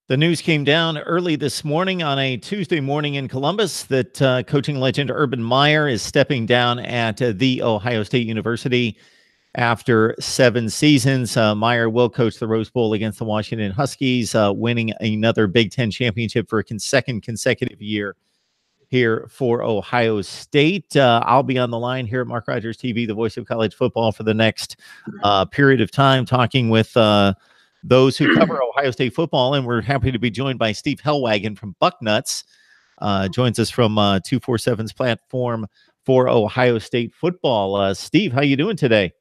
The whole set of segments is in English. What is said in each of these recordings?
The news came down early this morning on a Tuesday morning in Columbus that coaching legend Urban Meyer is stepping down at The Ohio State University after 7 seasons. Meyer will coach the Rose Bowl against the Washington Huskies, winning another Big Ten championship for a second consecutive year here for Ohio State. I'll be on the line here at Mark Rogers TV, the voice of college football, for the next period of time, talking with those who cover Ohio State football. And we're happy to be joined by Steve Hellwagon from Bucknuts. Joins us from 247's platform for Ohio State football. Steve, how you doing today?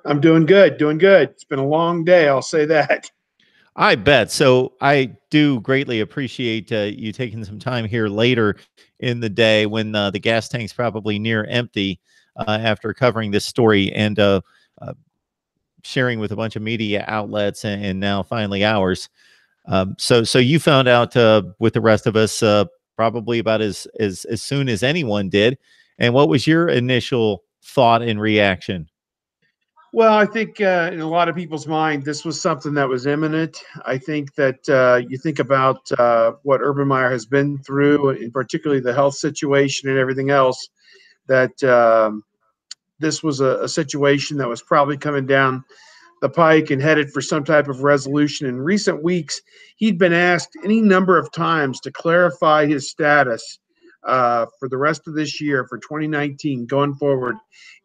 I'm doing good, doing good. It's been a long day, I'll say that. I bet. So I do greatly appreciate you taking some time here later in the day when the gas tank's probably near empty after covering this story and sharing with a bunch of media outlets and now finally ours. So you found out with the rest of us probably about as soon as anyone did. And what was your initial thought and reaction? Well, I think in a lot of people's mind, this was something that was imminent. I think that you think about what Urban Meyer has been through, and particularly the health situation and everything else, that this was a situation that was probably coming down the pike and headed for some type of resolution. In recent weeks, he'd been asked any number of times to clarify his status for the rest of this year, for 2019 going forward,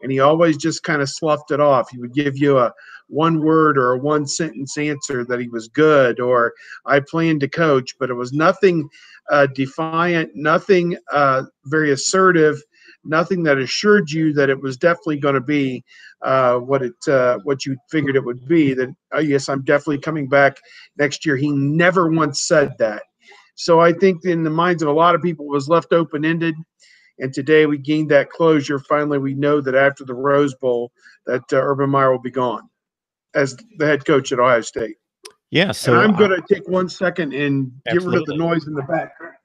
and he always just kind of sloughed it off. He would give you a one word or a one sentence answer that he was good or I plan to coach, but it was nothing defiant, nothing very assertive, nothing that assured you that it was definitely going to be what you figured it would be, that, oh, yes, I'm definitely coming back next year. He never once said that. So I think in the minds of a lot of people it was left open-ended, and today we gained that closure. Finally, we know that after the Rose Bowl that Urban Meyer will be gone as the head coach at Ohio State. Yeah, so and I'm going to take 1 second and get rid of the absolutely. noise in the background.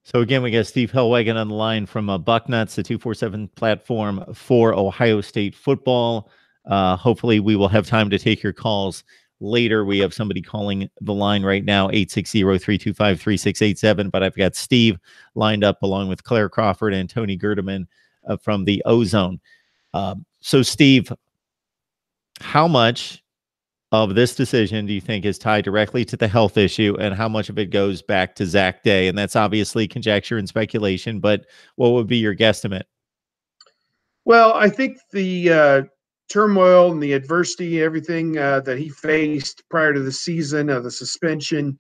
So again, we got Steve Hellwagon on the line from Bucknuts, the 247 platform for Ohio State football. Hopefully we will have time to take your calls later. We have somebody calling the line right now, 860-325-3687. But I've got Steve lined up along with Claire Crawford and Tony Gerdeman from the Ozone. So Steve, how much of this decision do you think is tied directly to the health issue, and how much of it goes back to Zach Day? And that's obviously conjecture and speculation, but what would be your guesstimate? Well, I think the turmoil and the adversity, everything that he faced prior to the season, the suspension,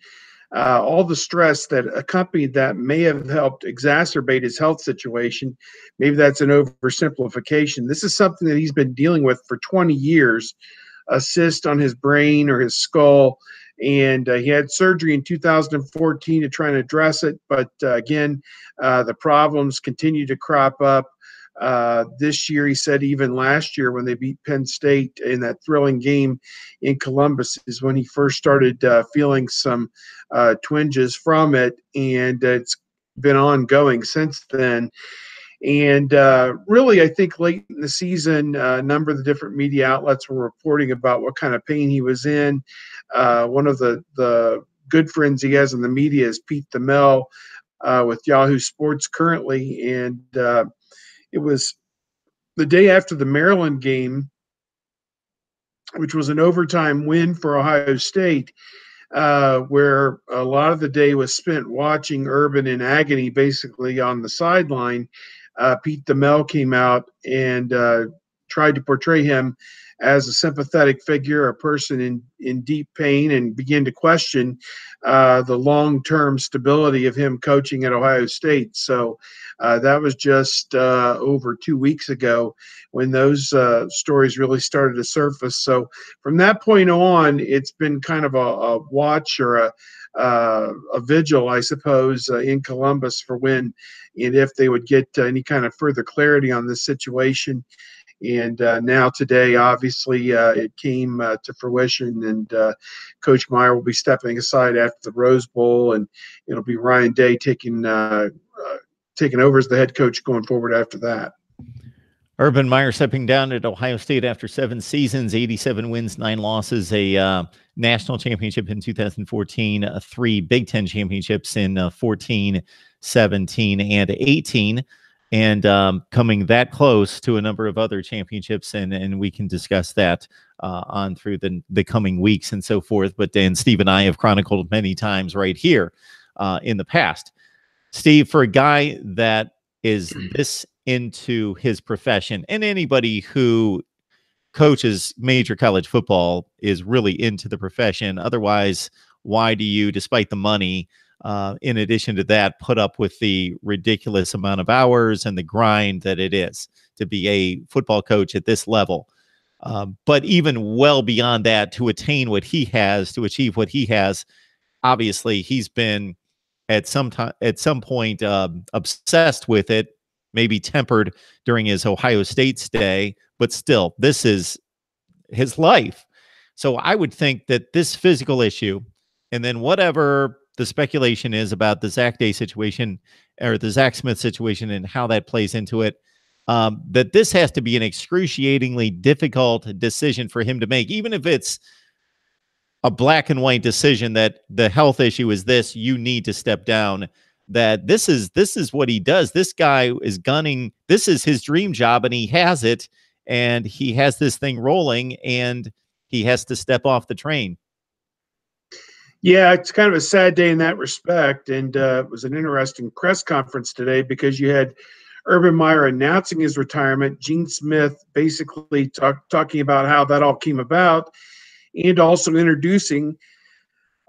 all the stress that accompanied that may have helped exacerbate his health situation. Maybe that's an oversimplification. This is something that he's been dealing with for 20 years, a cyst on his brain or his skull. And he had surgery in 2014 to try and address it. But again, the problems continue to crop up. This year, he said even last year when they beat Penn State in that thrilling game in Columbus is when he first started feeling some twinges from it. And it's been ongoing since then. And really, I think late in the season, a number of the different media outlets were reporting about what kind of pain he was in. One of the good friends he has in the media is Pete Thamel with Yahoo Sports currently. And it was the day after the Maryland game, which was an overtime win for Ohio State, where a lot of the day was spent watching Urban in agony, basically on the sideline. Pete Thamel came out and tried to portray him as a sympathetic figure, a person in deep pain, and began to question the long-term stability of him coaching at Ohio State. So that was just over 2 weeks ago when those stories really started to surface. So from that point on, it's been kind of a watch or a vigil, I suppose, in Columbus for when and if they would get any kind of further clarity on this situation. And now today, obviously, it came to fruition, and Coach Meyer will be stepping aside after the Rose Bowl, and it'll be Ryan Day taking over as the head coach going forward after that. Urban Meyer stepping down at Ohio State after 7 seasons, 87 wins, 9 losses, a national championship in 2014, 3 Big Ten championships in 14, 17, and 18, and coming that close to a number of other championships, and we can discuss that on through the coming weeks and so forth. But Dan, Steve, and I have chronicled many times right here in the past. Steve, for a guy that is this into his profession, and anybody who coaches major college football is really into the profession. Otherwise, why do you, despite the money, in addition to that, put up with the ridiculous amount of hours and the grind that it is to be a football coach at this level? But even well beyond that, to attain what he has, to achieve what he has, obviously he's been at some point obsessed with it, maybe tempered during his Ohio State stay, but still, this is his life. So I would think that this physical issue, and then whatever the speculation is about the Zach Day situation or the Zach Smith situation and how that plays into it, that this has to be an excruciatingly difficult decision for him to make, even if it's a black and white decision that the health issue is this, you need to step down. That this is what he does. This guy is gunning. This is his dream job, and he has it, and he has this thing rolling, and he has to step off the train. Yeah, it's kind of a sad day in that respect. And it was an interesting press conference today because you had Urban Meyer announcing his retirement, Gene Smith basically talking about how that all came about, and also introducing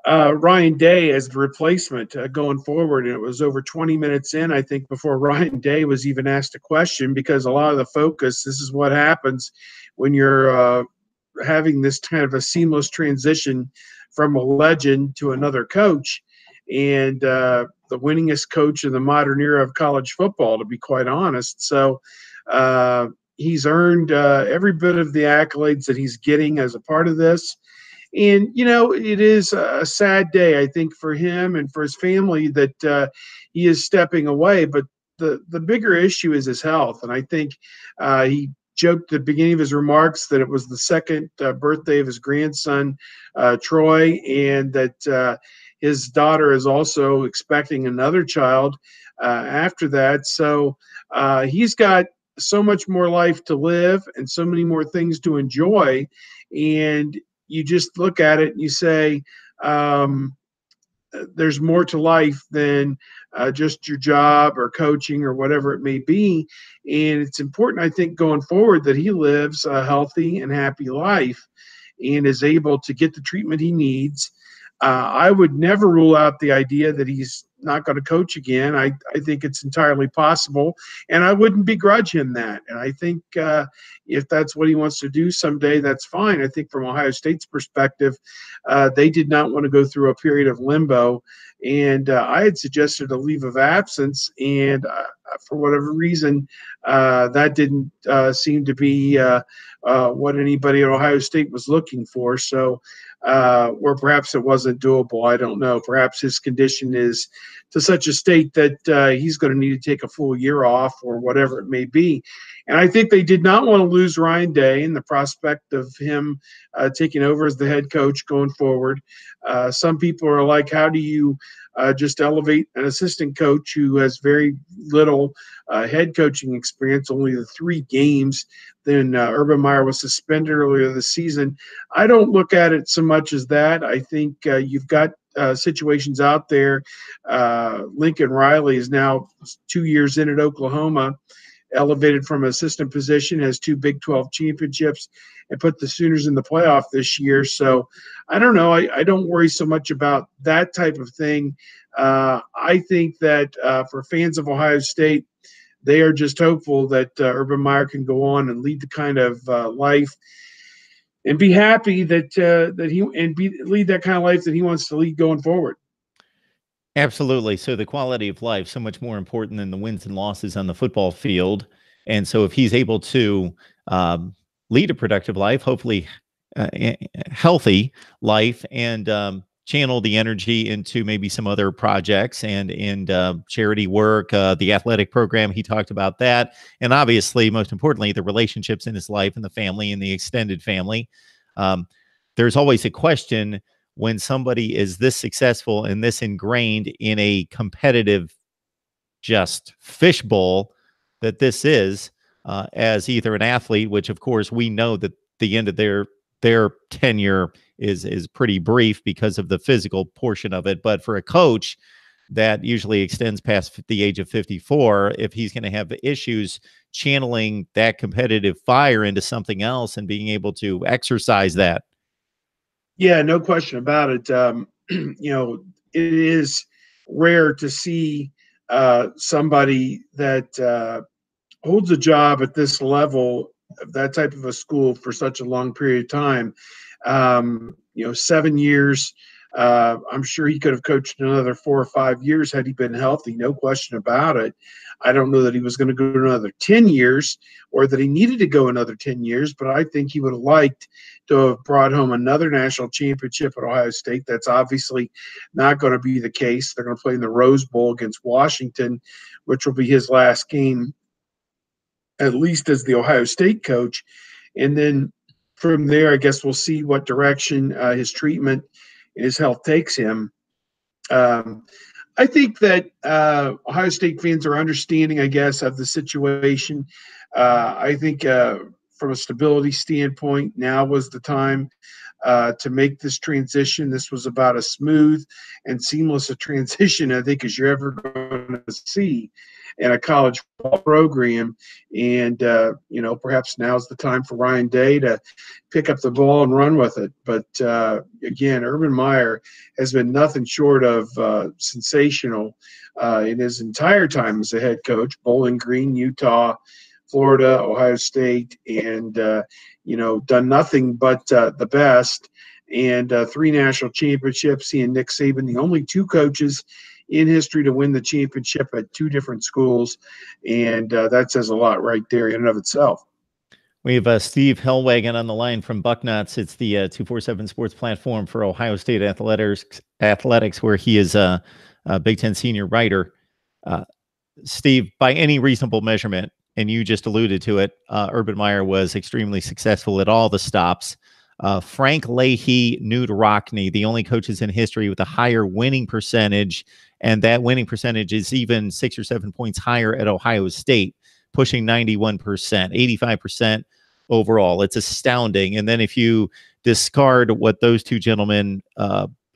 Ryan Day as the replacement going forward. And it was over 20 minutes in, I think, before Ryan Day was even asked a question, because a lot of the focus, this is what happens when you're having this kind of a seamless transition from a legend to another coach, and the winningest coach in the modern era of college football, to be quite honest. So he's earned every bit of the accolades that he's getting as a part of this. And, you know, it is a sad day, I think, for him and for his family that he is stepping away. But the bigger issue is his health. And I think he joked at the beginning of his remarks that it was the second birthday of his grandson, Troy, and that his daughter is also expecting another child after that. So he's got so much more life to live and so many more things to enjoy. And you just look at it and you say, there's more to life than just your job or coaching or whatever it may be. And it's important, I think, going forward that he lives a healthy and happy life and is able to get the treatment he needs. I would never rule out the idea that he's not going to coach again. I think it's entirely possible, and I wouldn't begrudge him that. And I think if that's what he wants to do someday, that's fine. I think from Ohio State's perspective, they did not want to go through a period of limbo, and I had suggested a leave of absence, and for whatever reason, that didn't seem to be what anybody at Ohio State was looking for. So, or perhaps it wasn't doable. I don't know. Perhaps his condition is to such a state that he's going to need to take a full year off or whatever it may be. And I think they did not want to lose Ryan Day and the prospect of him taking over as the head coach going forward. Some people are like, how do you just elevate an assistant coach who has very little head coaching experience, only the 3 games? Then Urban Meyer was suspended earlier this season. I don't look at it so much as that. I think you've got situations out there. Lincoln Riley is now 2 years in at Oklahoma, elevated from assistant position, has 2 Big 12 championships, and put the Sooners in the playoff this year. So I don't know. I don't worry so much about that type of thing. I think that for fans of Ohio State, they are just hopeful that Urban Meyer can go on and lead the kind of life and be happy that lead that kind of life that he wants to lead going forward. Absolutely. So the quality of life so much more important than the wins and losses on the football field. And so if he's able to lead a productive life, hopefully healthy life, and channel the energy into maybe some other projects and charity work, the athletic program. He talked about that. And obviously, most importantly, the relationships in his life and the family and the extended family. There's always a question when somebody is this successful and this ingrained in a competitive just fishbowl that this is, as either an athlete, which of course we know that the end of their tenure is pretty brief because of the physical portion of it, but for a coach that usually extends past the age of 54, if he's going to have issues channeling that competitive fire into something else and being able to exercise that. Yeah, no question about it. It is rare to see somebody that holds a job at this level of that type of a school for such a long period of time. 7 years. I'm sure he could have coached another 4 or 5 years had he been healthy, no question about it. I don't know that he was going to go another 10 years or that he needed to go another 10 years, but I think he would have liked to have brought home another national championship at Ohio State. That's obviously not going to be the case. They're going to play in the Rose Bowl against Washington, which will be his last game, at least as the Ohio State coach. And then from there, I guess we'll see what direction his treatment and his health takes him. I think that Ohio State fans are understanding, I guess, of the situation. I think from a stability standpoint, now was the time to make this transition. This was about as smooth and seamless a transition, I think, as you're ever going to see in a college football program. And, perhaps now's the time for Ryan Day to pick up the ball and run with it. But, again, Urban Meyer has been nothing short of sensational in his entire time as a head coach. Bowling Green, Utah, Florida, Ohio State, and, done nothing but the best. And 3 national championships. He and Nick Saban, the only 2 coaches in history to win the championship at 2 different schools. And that says a lot right there in and of itself. We have Steve Hellwagon on the line from Bucknuts. It's the 247 Sports platform for Ohio State athletics, where he is a Big Ten senior writer. Steve, by any reasonable measurement, and you just alluded to it, Urban Meyer was extremely successful at all the stops. Frank Leahy, Newt Rockne, the only coaches in history with a higher winning percentage, and that winning percentage is even 6 or 7 points higher at Ohio State, pushing 91%, 85% overall. It's astounding. And then if you discard what those 2 gentlemen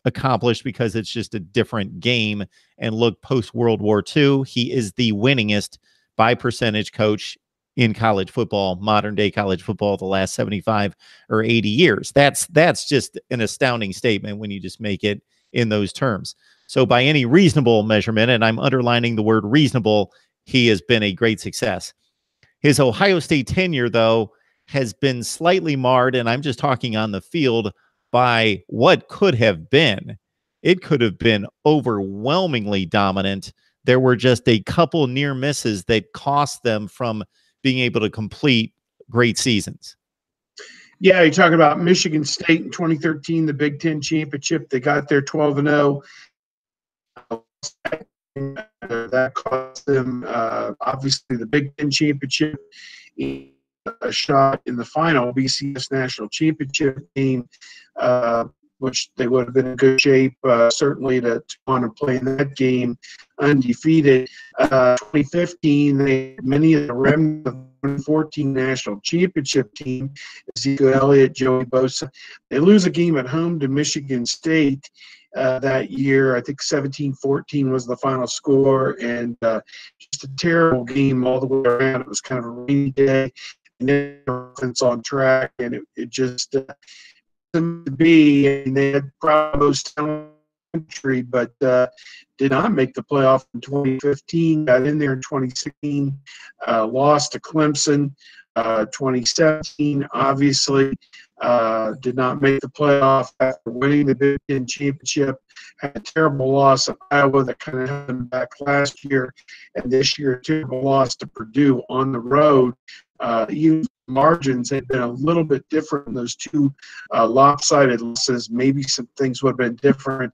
accomplished because it's just a different game and look post-World War II, he is the winningest by percentage coach in college football, modern day college football, the last 75 or 80 years. That's just an astounding statement when you just make it in those terms. So by any reasonable measurement, and I'm underlining the word reasonable, he has been a great success. His Ohio State tenure, though, has been slightly marred, and I'm just talking on the field, by what could have been. It could have been overwhelmingly dominant. There were just a couple near misses that cost them from being able to complete great seasons. Yeah, you're talking about Michigan State in 2013, the Big Ten championship. They got there 12-0. That cost them, obviously, the Big Ten championship, a shot in the final BCS national championship game, which they would have been in good shape, certainly to want to play in that game undefeated. 2015, they had many of the remnants of the 2014 national championship team, Ezekiel Elliott, Joey Bosa. They lose a game at home to Michigan State that year. I think 17-14 was the final score, and just a terrible game all the way around. It was kind of a rainy day, and everything's on track, and it just to be, and they had probably most country, but did not make the playoff in 2015. Got in there in 2016, lost to Clemson. 2017, obviously, did not make the playoff after winning the Big Ten championship. Had a terrible loss at Iowa that kind of held them back last year, and this year a terrible loss to Purdue on the road. even margins had been a little bit different in those two lopsided losses. Maybe some things would have been different.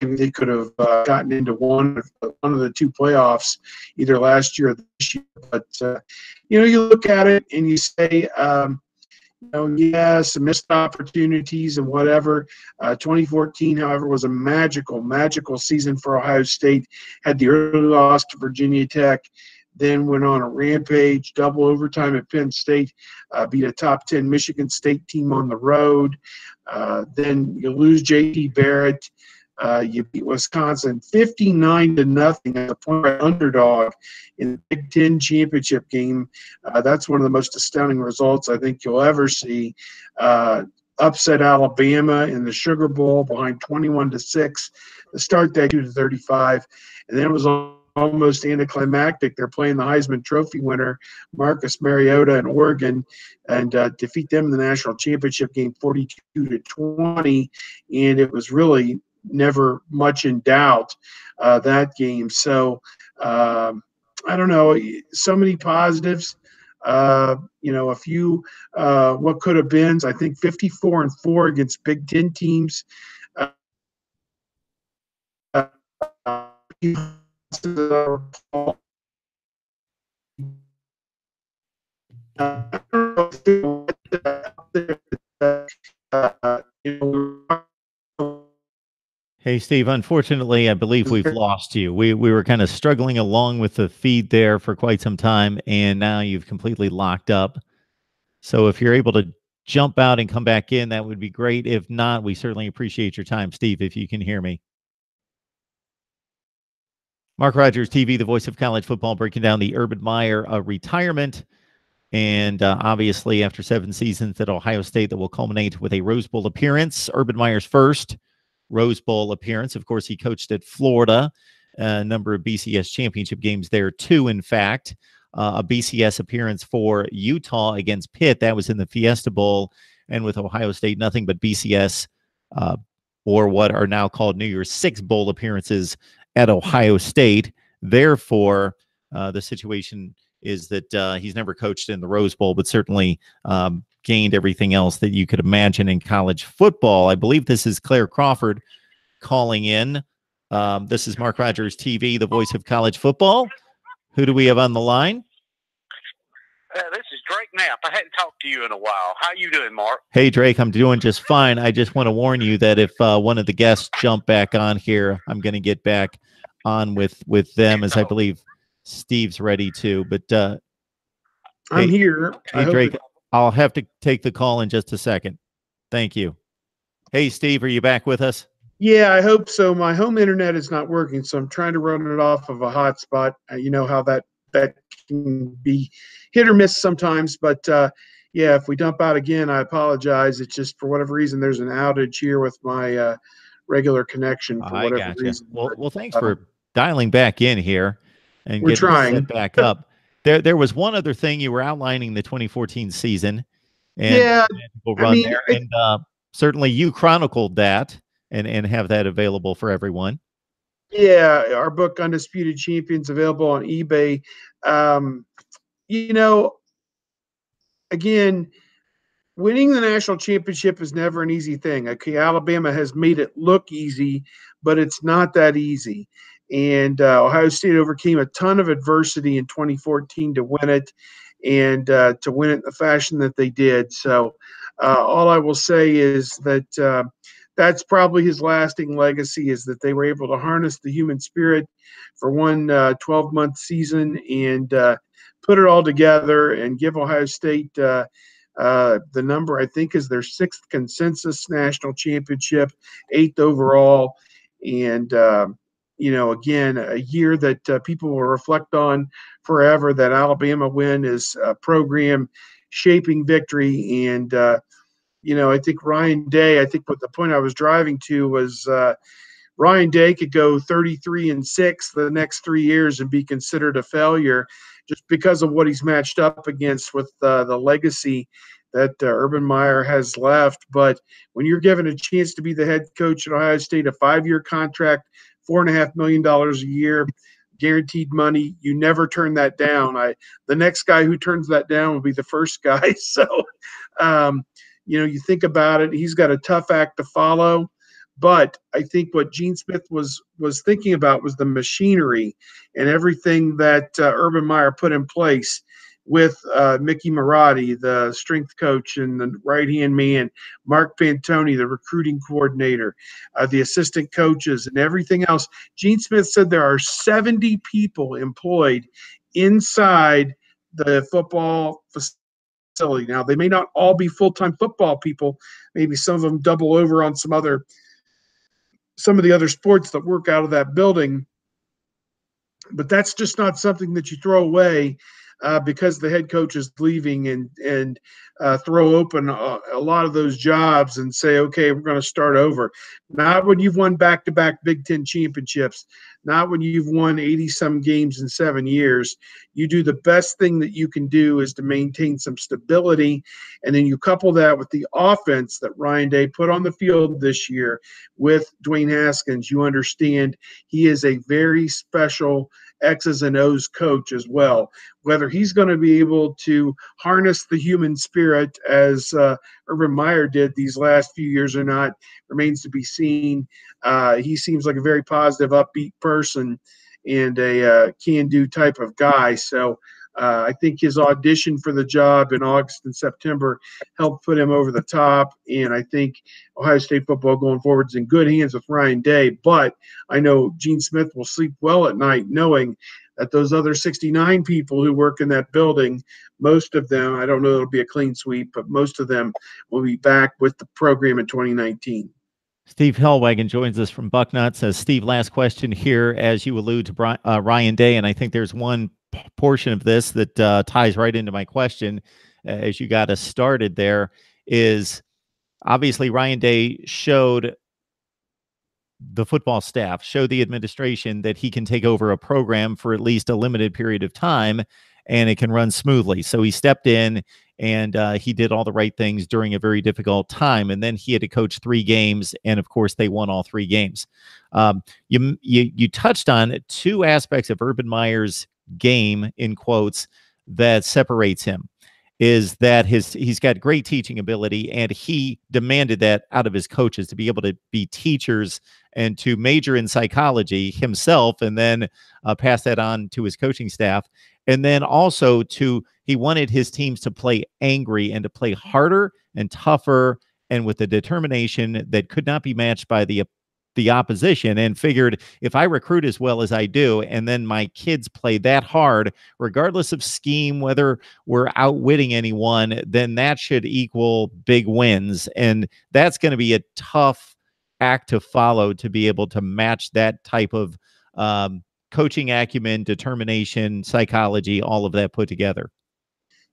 Maybe they could have gotten into one of the two playoffs either last year or this year. But you look at it and you say, yeah, some missed opportunities and whatever. 2014, however, was a magical season for Ohio State. Had the early loss to Virginia Tech, then went on a rampage, double overtime at Penn State, beat a top 10 Michigan State team on the road. Then you lose J.T. Barrett. You beat Wisconsin 59-0 as a point underdog in the Big Ten championship game. That's one of the most astounding results I think you'll ever see. Upset Alabama in the Sugar Bowl behind 21-6 to start that 2-35, and then it was almost anticlimactic. They're playing the Heisman Trophy winner, Marcus Mariota in Oregon, and defeat them in the national championship game 42-20, and it was really never much in doubt that game. So I don't know, so many positives. A few what could have been. I think 54-4 against Big Ten teams. Hey, Steve, unfortunately, I believe we've lost you. We were kind of struggling along with the feed there for quite some time, and now you've completely locked up. So if you're able to jump out and come back in, that would be great. If not, we certainly appreciate your time, Steve, if you can hear me. Mark Rogers TV, the voice of college football, breaking down the Urban Meyer retirement. And obviously, after 7 seasons at Ohio State, that will culminate with a Rose Bowl appearance. Urban Meyer's first Rose Bowl appearance. Of course, he coached at Florida, a number of BCS championship games there, too, in fact. A BCS appearance for Utah against Pitt. That was in the Fiesta Bowl. And with Ohio State, nothing but BCS or what are now called New Year's Six Bowl appearances at Ohio State. Therefore, the situation is that he's never coached in the Rose Bowl, but certainly gained everything else that you could imagine in college football. I believe this is Claire Crawford calling in. This is Mark Rogers TV, the voice of college football. Who do we have on the line? This is Drake Knapp. I hadn't talked to you in a while. How you doing, Mark? Hey, Drake, I'm doing just fine. I just want to warn you that if one of the guests jump back on here, I'm going to get back on with them, as I believe Steve's ready to. But I'm here. Hey, Drake, I'll have to take the call in just a second. Thank you. Hey, Steve, are you back with us? Yeah, I hope so. My home internet is not working, so I'm trying to run it off of a hotspot. You know how that can be hit or miss sometimes. But yeah, if we dump out again, I apologize. It's just for whatever reason there's an outage here with my regular connection for whatever reason. Well, thanks for dialing back in here and we're getting trying. set back up. There was one other thing you were outlining the 2014 season, and yeah, we'll run there. And certainly you chronicled that and have that available for everyone. Yeah, our book Undisputed Champions available on eBay. Again, winning the national championship is never an easy thing. Okay, Alabama has made it look easy, but it's not that easy. And Ohio State overcame a ton of adversity in 2014 to win it, and to win it in the fashion that they did. So all I will say is that that's probably his lasting legacy, is that they were able to harness the human spirit for one 12-month season and put it all together and give Ohio State the number, I think, is their 6th consensus national championship, 8th overall. And, again, a year that people will reflect on forever. That Alabama win is a program shaping victory. And, I think Ryan Day, what the point I was driving to was Ryan Day could go 33-6 the next 3 years and be considered a failure just because of what he's matched up against with the legacy that Urban Meyer has left. But when you're given a chance to be the head coach at Ohio State, a 5-year contract, $4.5 million a year, guaranteed money. You never turn that down. The next guy who turns that down will be the first guy. So, you think about it, he's got a tough act to follow. But I think what Gene Smith was thinking about was the machinery and everything that Urban Meyer put in place with Mickey Marotti, the strength coach and the right-hand man, Mark Pantoni, the recruiting coordinator, the assistant coaches, and everything else. Gene Smith said there are 70 people employed inside the football facility. Now, they may not all be full-time football people. Maybe some of them double over on some of the other sports that work out of that building. But that's just not something that you throw away because the head coach is leaving and throw open a lot of those jobs and say, okay, we're going to start over. Not when you've won back-to-back Big Ten championships, not when you've won 80-some games in 7 years. You do the best thing that you can do is to maintain some stability, and then you couple that with the offense that Ryan Day put on the field this year with Dwayne Haskins. You understand he is a very special X's and O's coach as well. Whether he's going to be able to harness the human spirit as Urban Meyer did these last few years or not remains to be seen. He seems like a very positive, upbeat person and a can-do type of guy. So I think his audition for the job in August and September helped put him over the top. And I think Ohio State football going forward is in good hands with Ryan Day. But I know Gene Smith will sleep well at night knowing that those other 69 people who work in that building, most of them, I don't know it'll be a clean sweep, but most of them will be back with the program in 2019. Steve Hellwagon joins us from Bucknut. Says, Steve, last question here, as you allude to Ryan Day, and I think there's one portion of this that ties right into my question as you got us started there, is obviously Ryan Day showed the football staff, showed the administration that he can take over a program for at least a limited period of time and it can run smoothly. So he stepped in and he did all the right things during a very difficult time. And then he had to coach 3 games. And of course, they won all 3 games. You touched on 2 aspects of Urban Meyer's game, in quotes, that separates him. Is that he's got great teaching ability, and he demanded that out of his coaches to be able to be teachers and to major in psychology himself, and then pass that on to his coaching staff. And then also he wanted his teams to play angry and to play harder and tougher and with a determination that could not be matched by the opposition, and figured if I recruit as well as I do, and then my kids play that hard, regardless of scheme, whether we're outwitting anyone, then that should equal big wins. And that's going to be a tough act to follow, to be able to match that type of coaching acumen, determination, psychology, all of that put together.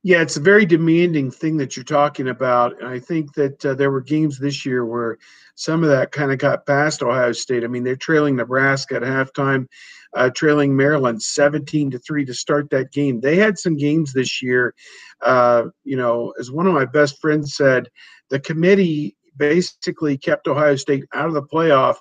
Yeah, it's a very demanding thing that you're talking about. And I think that there were games this year where some of that kind of got past Ohio State. I mean, they're trailing Nebraska at halftime, trailing Maryland 17-3 to start that game. They had some games this year. As one of my best friends said, the committee basically kept Ohio State out of the playoff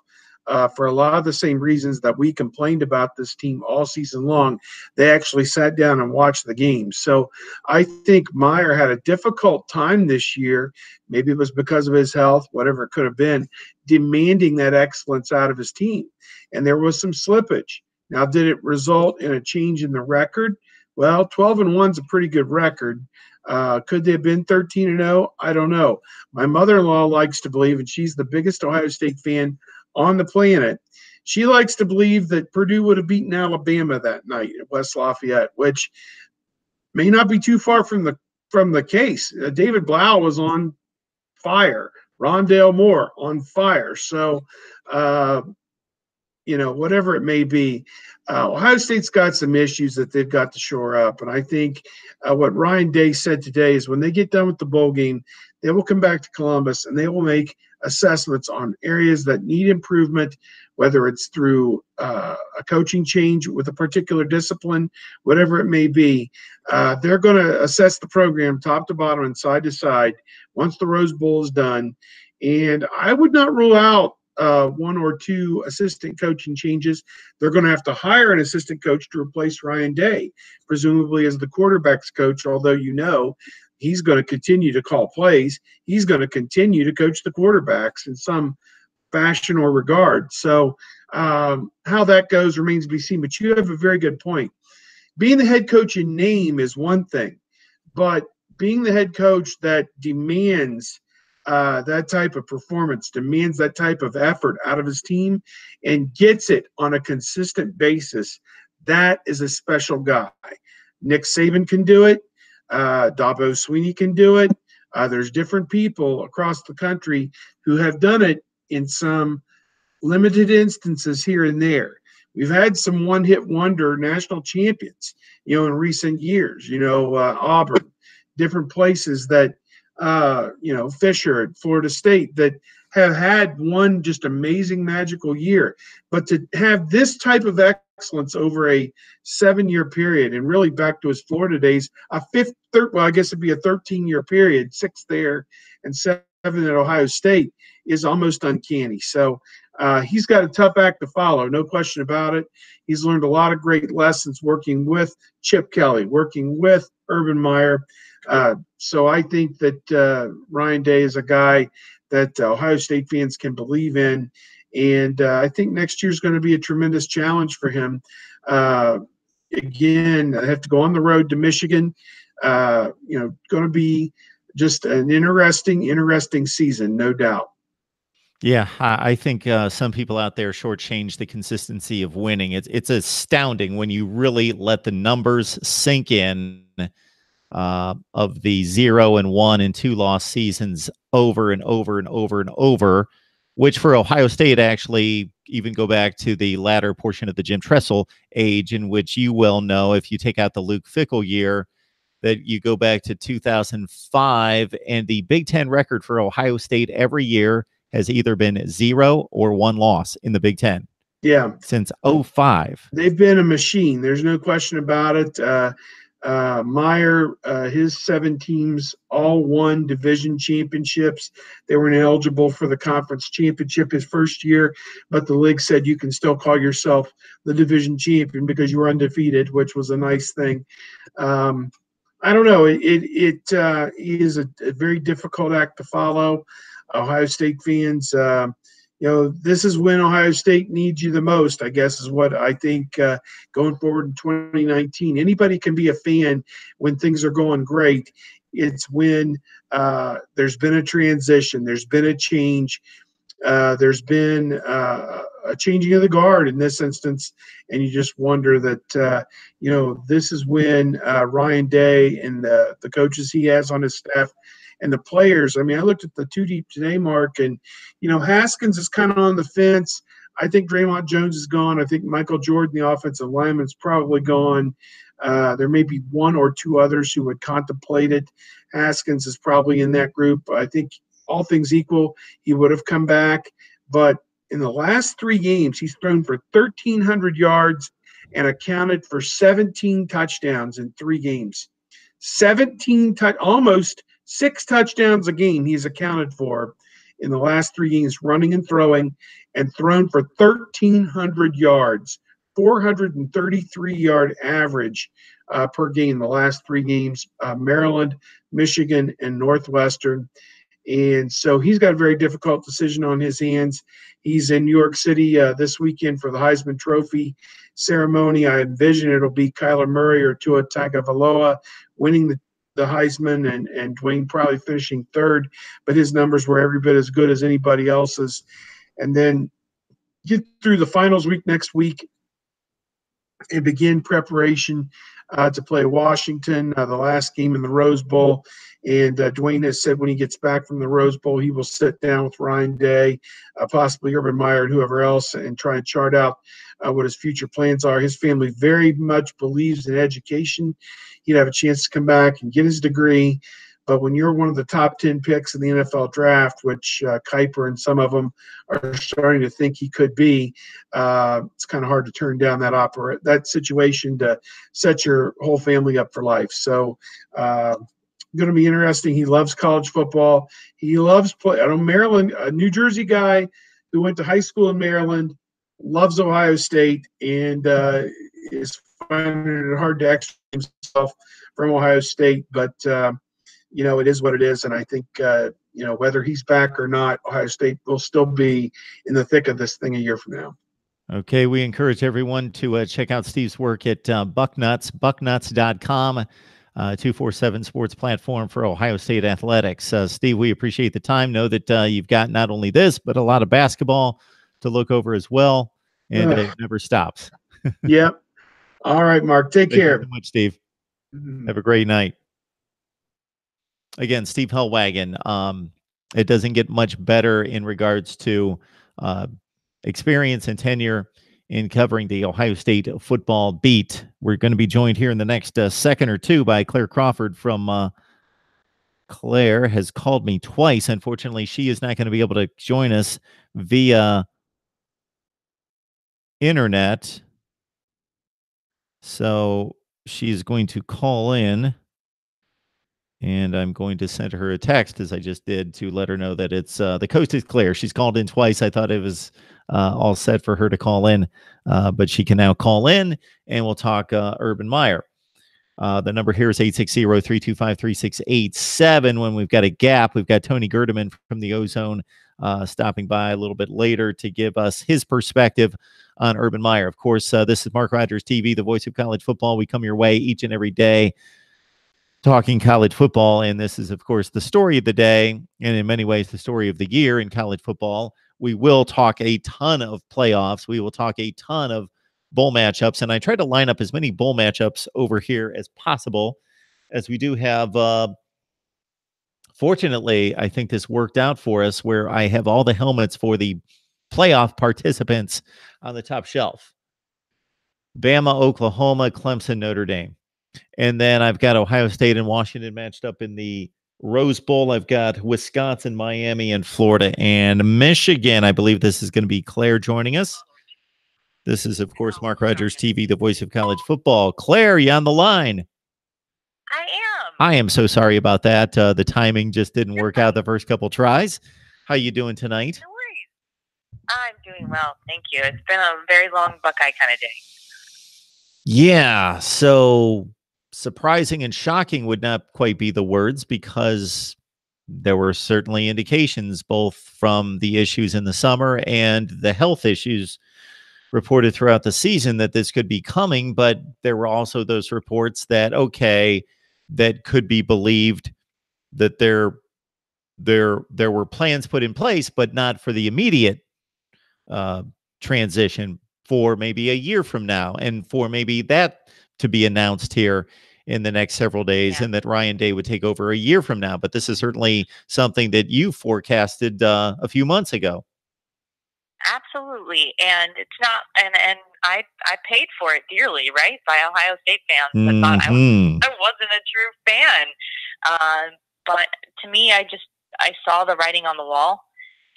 for a lot of the same reasons that we complained about this team all season long. They actually sat down and watched the game. So I think Meyer had a difficult time this year. Maybe it was because of his health, whatever it could have been, demanding that excellence out of his team. And there was some slippage. Now, did it result in a change in the record? Well, 12-1 is a pretty good record. Could they have been 13-0? I don't know. My mother-in-law likes to believe, and she's the biggest Ohio State fan on the planet, she likes to believe that Purdue would have beaten Alabama that night at West Lafayette, which may not be too far from the case. David Blau was on fire. Rondale Moore on fire. So, whatever it may be, Ohio State's got some issues that they've got to shore up. And I think what Ryan Day said today is when they get done with the bowl game, they will come back to Columbus and they will make assessments on areas that need improvement, whether it's through a coaching change with a particular discipline, whatever it may be. They're going to assess the program top to bottom and side to side once the Rose Bowl is done. And I would not rule out one or two assistant coaching changes. They're going to have to hire an assistant coach to replace Ryan Day, presumably as the quarterback's coach, although he's going to continue to call plays. He's going to continue to coach the quarterbacks in some fashion or regard. So how that goes remains to be seen. But you have a very good point. Being the head coach in name is one thing, but being the head coach that demands that type of performance, demands that type of effort out of his team, and gets it on a consistent basis, that is a special guy. Nick Saban can do it. Dabo Swinney can do it. There's different people across the country who have done it in some limited instances here and there. We've had some one-hit wonder national champions, in recent years, Auburn, different places that, Fisher at Florida State that have had one just amazing magical year. But to have this type of excellence over a 7-year period, and really back to his Florida days, I guess it'd be a 13-year period, 6 there and 7 at Ohio State, is almost uncanny. So he's got a tough act to follow, no question about it. He's learned a lot of great lessons working with Chip Kelly, working with Urban Meyer. So I think that Ryan Day is a guy that Ohio State fans can believe in. And I think next year is going to be a tremendous challenge for him. Again, I have to go on the road to Michigan. Going to be just an interesting season, no doubt. Yeah, I think some people out there shortchange the consistency of winning. It's astounding when you really let the numbers sink in of the 0 and 1 and 2 loss seasons over and over and over and over, which for Ohio State actually even go back to the latter portion of the Jim Tressel age, in which you well know, if you take out the Luke Fickell year, that you go back to 2005, and the Big Ten record for Ohio State every year has either been 0 or 1 loss in the Big Ten. Yeah. Since 2005. They've been a machine. There's no question about it. Meyer, his 7 teams all won division championships. They were ineligible for the conference championship his first year, but the league said you can still call yourself the division champion because you were undefeated, which was a nice thing. I don't know. It is a very difficult act to follow. Ohio State fans, this is when Ohio State needs you the most, I guess, is what I think going forward in 2019. Anybody can be a fan when things are going great. It's when there's been a transition, there's been a change, there's been a changing of the guard in this instance, and you just wonder that, this is when Ryan Day and the coaches he has on his staff and the players. I mean, I looked at the 2 deep today, Mark, and, Haskins is kind of on the fence. I think Draymond Jones is gone. I think Michael Jordan, the offensive lineman, is probably gone. There may be 1 or 2 others who would contemplate it. Haskins is probably in that group. I think all things equal, he would have come back. But in the last 3 games, he's thrown for 1,300 yards and accounted for 17 touchdowns in 3 games. Almost 6 touchdowns a game he's accounted for in the last 3 games, running and throwing, and thrown for 1,300 yards, 433-yard average per game the last 3 games, Maryland, Michigan, and Northwestern. And so he's got a very difficult decision on his hands. He's in New York City this weekend for the Heisman Trophy ceremony. I envision it'll be Kyler Murray or Tua Tagovailoa winning the Heisman, and Dwayne probably finishing 3rd, but his numbers were every bit as good as anybody else's. And then get through the finals week next week and begin preparation to play Washington, the last game in the Rose Bowl. And Dwayne has said when he gets back from the Rose Bowl, he will sit down with Ryan Day, possibly Urban Meyer and whoever else, and try and chart out what his future plans are. His family very much believes in education. He'd have a chance to come back and get his degree. But when you're one of the top 10 picks in the NFL draft, which Kuiper and some of them are starting to think he could be, it's kind of hard to turn down that situation to set your whole family up for life. So going to be interesting. He loves college football. He loves play. I know Maryland, a New Jersey guy, who went to high school in Maryland, loves Ohio State, and is finding it hard to extricate himself from Ohio State. But it is what it is, and I think whether he's back or not, Ohio State will still be in the thick of this thing a year from now. Okay, we encourage everyone to check out Steve's work at bucknuts.com, 247 sports platform for Ohio State athletics. Steve, we appreciate the time. Know that you've got not only this, but a lot of basketball to look over as well, and it never stops. Yep. All right, Mark. Take Thank care. you so much, Steve. Have a great night. Again, Steve Hellwagon. It doesn't get much better in regards to experience and tenure in covering the Ohio State football beat. We're going to be joined here in the next second or two by Claire Crawford from Claire has called me twice. Unfortunately, she is not going to be able to join us via internet. So she's going to call in, and I'm going to send her a text, as I just did, to let her know that it's the coast is clear. She's called in twice. I thought it was all set for her to call in, but she can now call in, and we'll talk Urban Meyer. The number here is 860-325-3687. When we've got a gap, we've got Tony Gerdeman from the Ozone stopping by a little bit later to give us his perspective on Urban Meyer. Of course, this is Mark Rogers TV, the voice of college football. We come your way each and every day talking college football, and this is, of course, the story of the day, and in many ways, the story of the year in college football. We will talk a ton of playoffs. We will talk a ton of bowl matchups, and I try to line up as many bowl matchups over here as possible, as we do have fortunately, I think this worked out for us, where I have all the helmets for the playoff participants on the top shelf. Bama, Oklahoma, Clemson, Notre Dame. And then I've got Ohio State and Washington matched up in the Rose Bowl. I've got Wisconsin, Miami, and Florida and Michigan. I believe this is going to be Claire joining us. This is, of course, Mark Rogers TV, the voice of college football. Claire, you on the line? I am. I am so sorry about that. The timing just didn't work out the first couple tries. How you doing tonight? No worries. I'm doing well, thank you. It's been a very long Buckeye kind of day. Yeah, so surprising and shocking would not quite be the words, because there were certainly indications both from the issues in the summer and the health issues reported throughout the season that this could be coming, but there were also those reports that, okay, that could be believed, that there were plans put in place, but not for the immediate transition, for maybe a year from now, and for maybe that to be announced here in the next several days, and that Ryan Day would take over a year from now. But this is certainly something that you forecasted a few months ago. Absolutely, and it's not, and I paid for it dearly, right, by Ohio State fans that thought I wasn't a true fan. But to me, I saw the writing on the wall,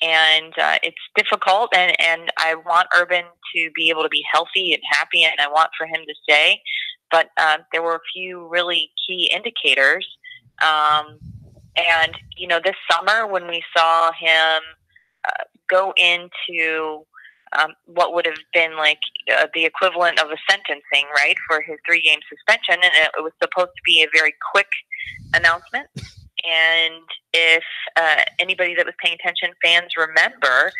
and it's difficult, and I want Urban to be able to be healthy and happy, and I want for him to stay. But there were a few really key indicators, and this summer when we saw him go into what would have been like the equivalent of a sentencing, right, for his 3-game suspension, and it was supposed to be a very quick announcement. And if anybody that was paying attention, fans remember,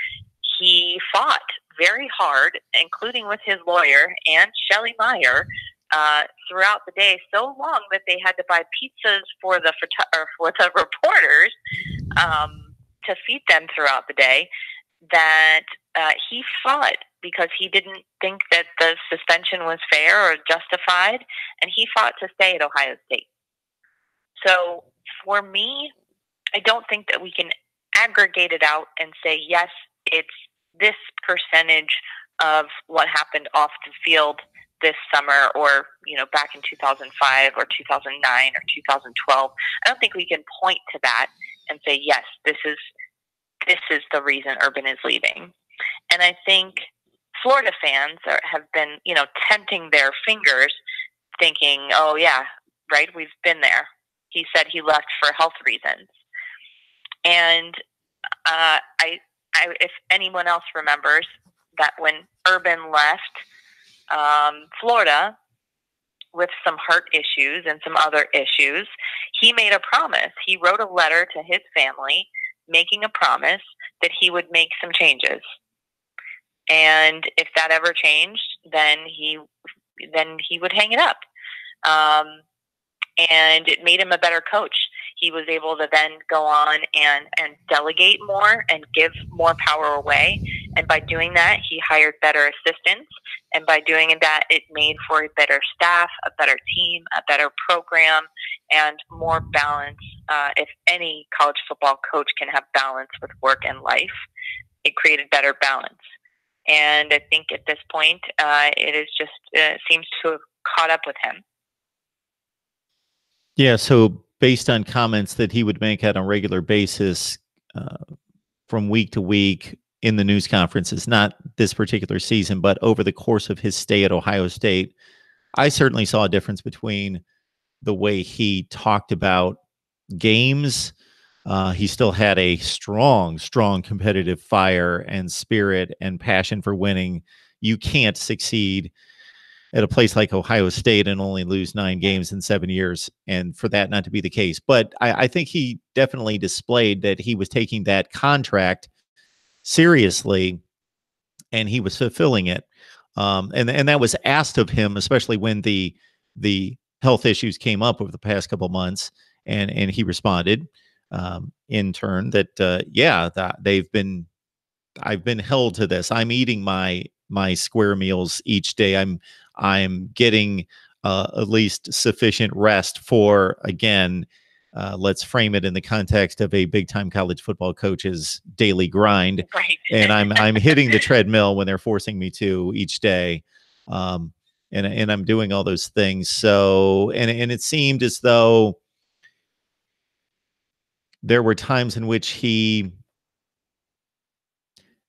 he fought very hard, including with his lawyer and Shelley Meyer, throughout the day, so long that they had to buy pizzas for the reporters to feed them throughout the day, that he fought because he didn't think that the suspension was fair or justified, and he fought to stay at Ohio State. So for me, I don't think that we can aggregate it out and say, yes, it's this percentage of what happened off the field this summer, or back in 2005 or 2009 or 2012. I don't think we can point to that and say, yes, this is the reason Urban is leaving. And I think Florida fans have been, tenting their fingers, thinking, oh yeah, right, we've been there. He said he left for health reasons. And I if anyone else remembers, that when Urban left Florida with some heart issues and some other issues, he made a promise. He wrote a letter to his family making a promise that he would make some changes. And if that ever changed, then he would hang it up. And it made him a better coach. He was able to then go on and delegate more and give more power away. And by doing that, he hired better assistants. And by doing that, it made for a better staff, a better team, a better program, and more balance. If any college football coach can have balance with work and life, it created better balance. And I think at this point, it is just seems to have caught up with him. Yeah, so based on comments that he would make on a regular basis from week to week in the news conferences, not this particular season, but over the course of his stay at Ohio State, I certainly saw a difference between the way he talked about games. He still had a strong competitive fire and spirit and passion for winning. You can't succeed at a place like Ohio State and only lose 9 games in 7 years, and for that not to be the case. But I think he definitely displayed that he was taking that contract seriously, and he was fulfilling it. And that was asked of him, especially when the health issues came up over the past couple months, and he responded in turn that I've been held to this. I'm eating my square meals each day. I'm getting at least sufficient rest for, again, let's frame it in the context of a big-time college football coach's daily grind. Right. And I'm hitting the treadmill when they're forcing me to each day. And I'm doing all those things. So, and it seemed as though there were times in which he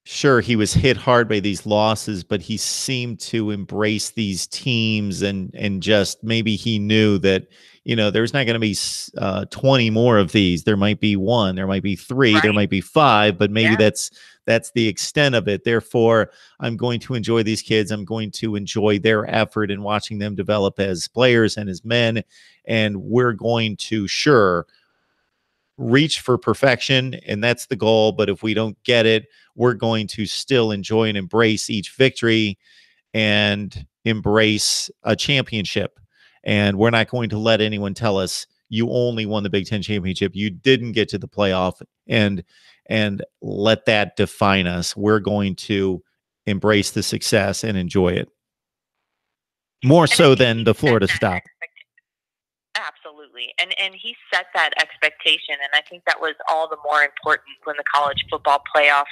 was hit hard by these losses, but he seemed to embrace these teams and just maybe he knew that, there's not going to be 20 more of these. There might be 1, there might be 3, there might be 5, but maybe that's the extent of it. Therefore, I'm going to enjoy these kids. I'm going to enjoy their effort in watching them develop as players and as men. And we're going to reach for perfection, and that's the goal. But if we don't get it, we're going to still enjoy and embrace each victory and embrace a championship. And we're not going to let anyone tell us you only won the Big Ten championship, you didn't get to the playoff, and let that define us. We're going to embrace the success and enjoy it more so than the Florida stop. Absolutely. And he set that expectation, and I think that was all the more important when the college football playoff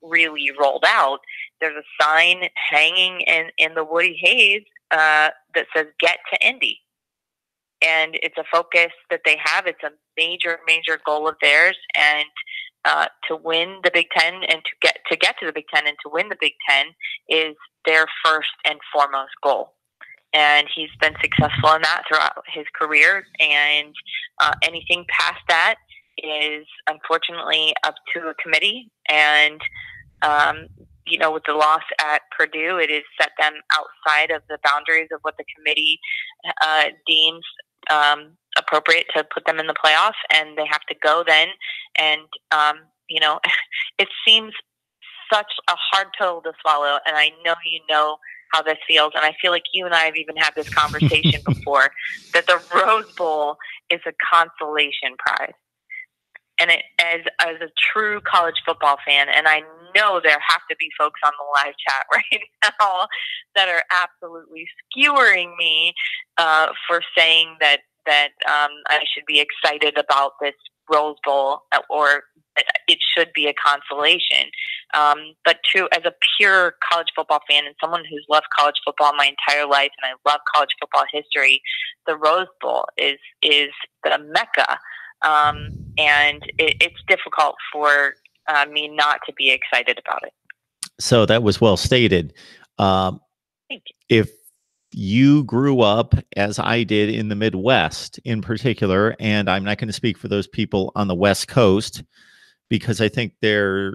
really rolled out. There's a sign hanging in the Woody Hayes that says "Get to Indy," and it's a focus that they have. It's a major goal of theirs, and to win the Big Ten and to get to the Big Ten and to win the Big Ten is their first and foremost goal. And he's been successful in that throughout his career. And anything past that is unfortunately up to a committee. And, with the loss at Purdue, it has set them outside of the boundaries of what the committee deems appropriate to put them in the playoff. And they have to go then. And, it seems such a hard pill to swallow. And I know how this feels, and I feel like you and I have even had this conversation before, that the Rose Bowl is a consolation prize. And as a true college football fan, and I know there have to be folks on the live chat right now that are absolutely skewering me for saying that I should be excited about this Rose Bowl, or it should be a consolation. But as a pure college football fan and someone who's loved college football my entire life, and I love college football history, the Rose Bowl is the mecca. And it's difficult for me not to be excited about it. So that was well stated. Thank you. If you grew up, as I did, in the Midwest in particular, and I'm not going to speak for those people on the West Coast, because I think they're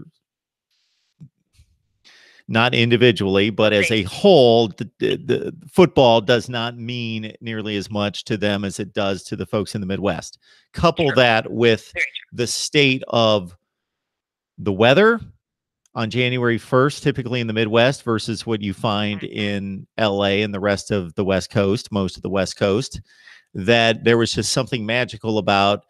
not individually, but as a whole, the football does not mean nearly as much to them as it does to the folks in the Midwest. Couple that with the state of the weather on January 1st, typically in the Midwest, versus what you find in LA and the rest of the West Coast, most of the West Coast, that there was just something magical about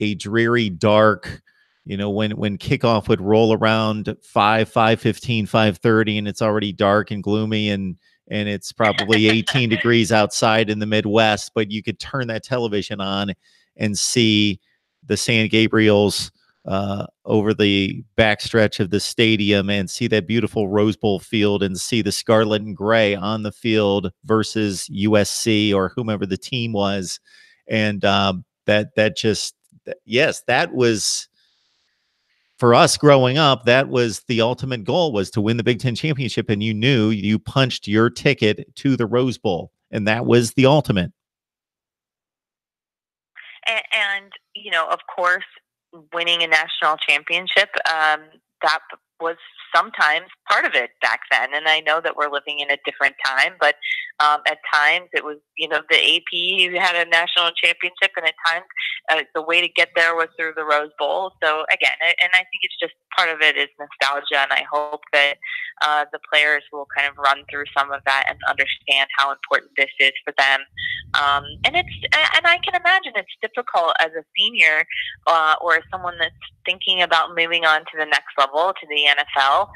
a dreary, dark, when kickoff would roll around 5:15, 5:30, and it's already dark and gloomy, and it's probably 18 degrees outside in the Midwest, but you could turn that television on and see the San Gabriels over the backstretch of the stadium and see that beautiful Rose Bowl field and see the scarlet and gray on the field versus USC or whomever the team was. And yes, that was, for us growing up, that was the ultimate goal, was to win the Big Ten championship. And you knew you punched your ticket to the Rose Bowl, and that was the ultimate. And of course, winning a national championship, that was sometimes part of it back then. And I know that we're living in a different time, but at times it was, the AP had a national championship, and at times the way to get there was through the Rose Bowl. So again, and I think it's just part of it is nostalgia, and I hope that the players will kind of run through some of that and understand how important this is for them. And I can imagine it's difficult as a senior or as someone that's thinking about moving on to the next level, to the NFL,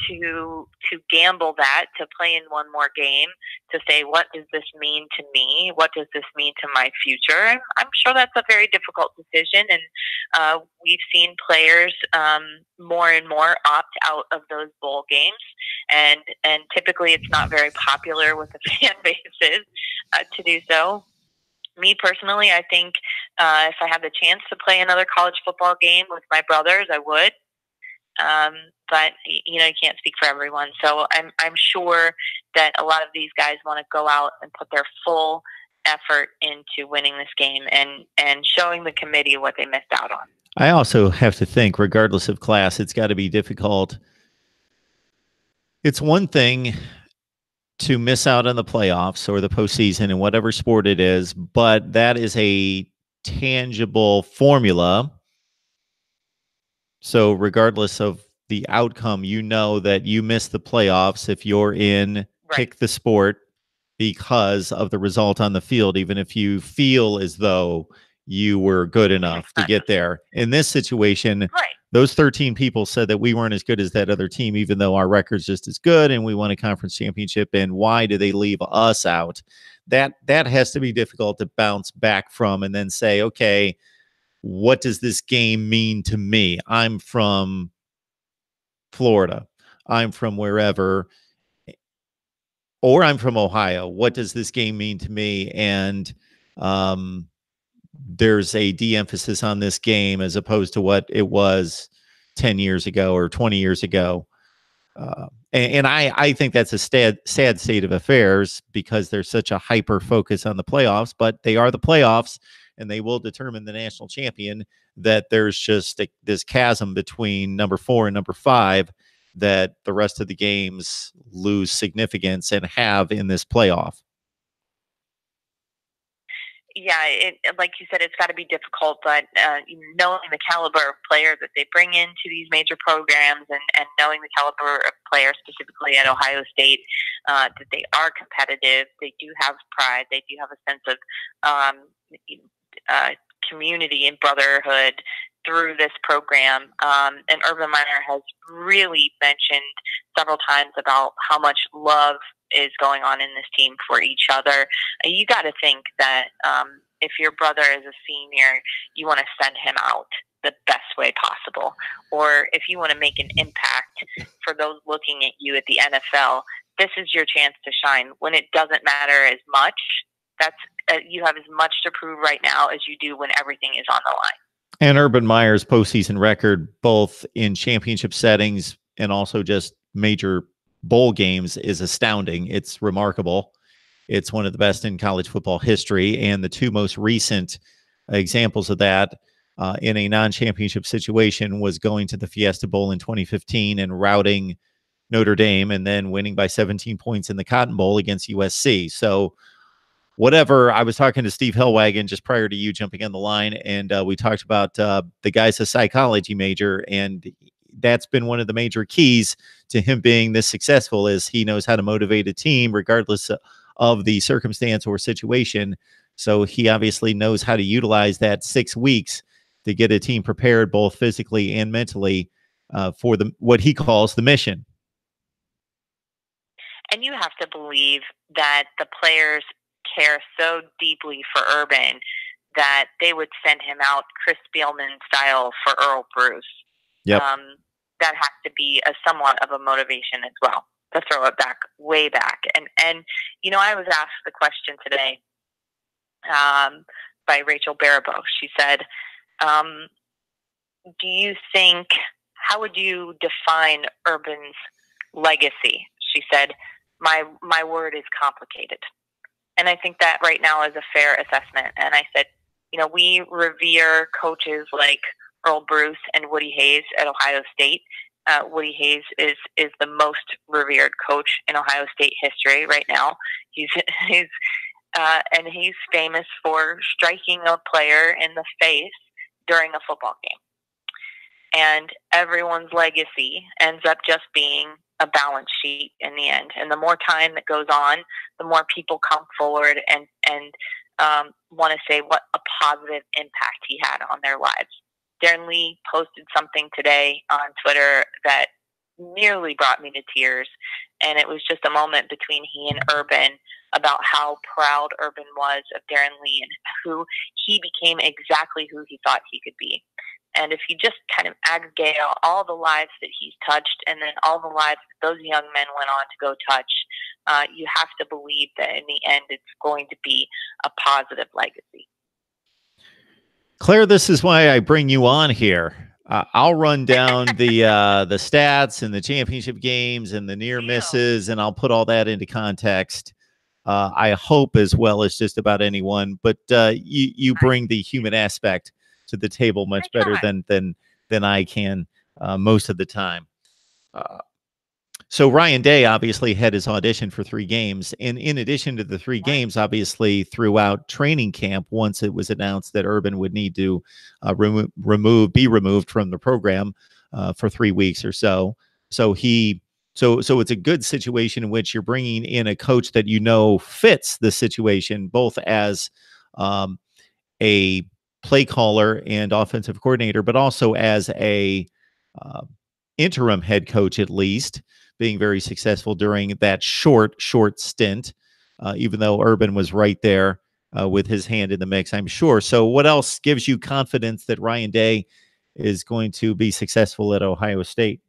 to gamble that, to play in one more game, to say, what does this mean to me? What does this mean to my future? I'm sure that's a very difficult decision, and we've seen players more and more opt out of those bowl games, and typically it's not very popular with the fan bases to do so. Me personally, I think if I had the chance to play another college football game with my brothers, I would. But you can't speak for everyone. So I'm sure that a lot of these guys want to go out and put their full effort into winning this game and showing the committee what they missed out on. I also have to think, regardless of class, it's got to be difficult. It's one thing to miss out on the playoffs or the postseason in whatever sport it is, but that is a tangible formula. So regardless of the outcome, you know that you miss the playoffs if you're in pick the sport because of the result on the field, even if you feel as though you were good enough to get there. In this situation, those 13 people said that we weren't as good as that other team, even though our record's just as good and we won a conference championship. And why do they leave us out? That has to be difficult to bounce back from and then say, okay, what does this game mean to me? I'm from Florida. I'm from wherever, or I'm from Ohio. What does this game mean to me? And there's a de-emphasis on this game as opposed to what it was 10 years ago or 20 years ago. And I think that's a sad state of affairs because there's such a hyper focus on the playoffs, but they are the playoffs and they will determine the national champion, that there's just this chasm between number 4 and number 5 that the rest of the games lose significance and have in this playoff. Yeah, like you said, it's got to be difficult, but knowing the caliber of player that they bring into these major programs and knowing the caliber of players specifically at Ohio State, that they are competitive, they do have pride, they do have a sense of community and brotherhood through this program. And Urban Meyer has really mentioned several times about how much love is going on in this team for each other. You got to think that if your brother is a senior, you want to send him out the best way possible. Or if you want to make an impact for those looking at you at the NFL, this is your chance to shine. When it doesn't matter as much, you have as much to prove right now as you do when everything is on the line. And Urban Meyer's postseason record, both in championship settings and also just major bowl games, is astounding. It's remarkable. It's one of the best in college football history. And the two most recent examples of that in a non-championship situation was going to the Fiesta Bowl in 2015 and routing Notre Dame, and then winning by 17 points in the Cotton Bowl against USC. So whatever, I was talking to Steve Hellwagon just prior to you jumping on the line, and we talked about the guy's a psychology major, and that's been one of the major keys to him being this successful is he knows how to motivate a team regardless of the circumstance or situation. So he obviously knows how to utilize that 6 weeks to get a team prepared both physically and mentally for what he calls the mission. And you have to believe that the players care so deeply for Urban that they would send him out Chris Spielman style for Earl Bruce. Yep. That has to be a somewhat of a motivation as well, to throw it back, way back. And you know, I was asked the question today by Rachel Baribeau. She said, do you think, how would you define Urban's legacy? She said, my word is complicated. And I think that right now is a fair assessment. And I said, you know, we revere coaches like Earl Bruce and Woody Hayes at Ohio State. Woody Hayes is the most revered coach in Ohio State history right now. He's famous for striking a player in the face during a football game. And everyone's legacy ends up just being a balance sheet in the end. And the more time that goes on, the more people come forward and want to say what a positive impact he had on their lives. Darren Lee posted something today on Twitter that nearly brought me to tears. And it was just a moment between he and Urban about how proud Urban was of Darren Lee and who he became exactly who he thought he could be. And if you just kind of aggregate all the lives that he's touched and then all the lives that those young men went on to go touch, you have to believe that in the end it's going to be a positive legacy. Claire, this is why I bring you on here. I'll run down the stats and the championship games and the near misses, and I'll put all that into context. I hope as well as just about anyone, but you bring the human aspect to the table much better than I can most of the time. So Ryan Day obviously had his audition for 3 games. And in addition to the 3 games, obviously throughout training camp, once it was announced that Urban would need to be removed from the program for 3 weeks or so. So it's a good situation in which you're bringing in a coach that you know fits the situation, both as a play caller and offensive coordinator, but also as a interim head coach, at least, being very successful during that short stint, even though Urban was right there with his hand in the mix, I'm sure. So what else gives you confidence that Ryan Day is going to be successful at Ohio State?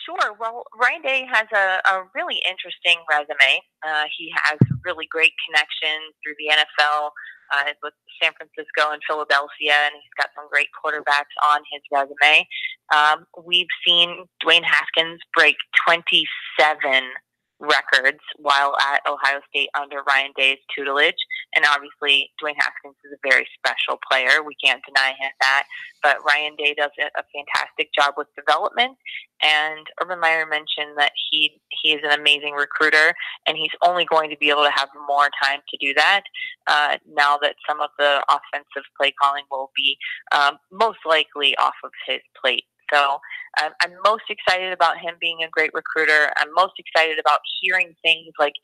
Sure. Well, Ryan Day has a really interesting resume. He has really great connections through the NFL with San Francisco and Philadelphia, and he's got some great quarterbacks on his resume. We've seen Dwayne Haskins break 27 records while at Ohio State under Ryan Day's tutelage. And obviously, Dwayne Haskins is a very special player. We can't deny him that. But Ryan Day does a fantastic job with development. And Urban Meyer mentioned that he is an amazing recruiter, and he's only going to be able to have more time to do that now that some of the offensive play calling will be most likely off of his plate. So I'm most excited about him being a great recruiter. I'm most excited about hearing things like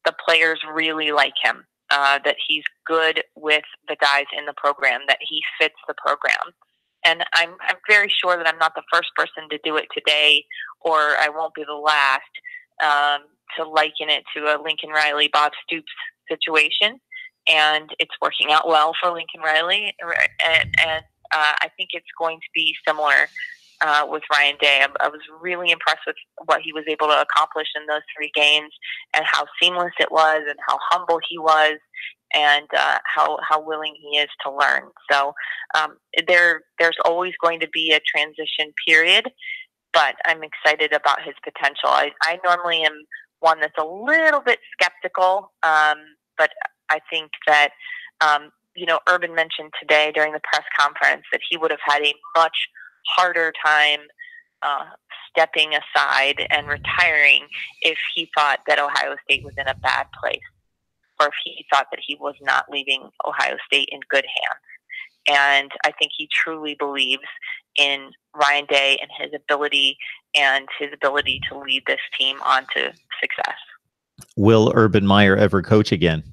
the players really like him, that he's good with the guys in the program, that he fits the program. And I'm very sure that I'm not the first person to do it today, or I won't be the last, to liken it to a Lincoln Riley, Bob Stoops situation. And it's working out well for Lincoln Riley. And I think it's going to be similar with Ryan Day. I was really impressed with what he was able to accomplish in those 3 games, and how seamless it was, and how humble he was, and how willing he is to learn. So there's always going to be a transition period, but I'm excited about his potential. I normally am one that's a little bit skeptical, but I think that Urban mentioned today during the press conference that he would have had a much harder time stepping aside and retiring if he thought that Ohio State was in a bad place, or if he thought that he was not leaving Ohio State in good hands. And I think he truly believes in Ryan Day and his ability to lead this team on to success. Will Urban Meyer ever coach again?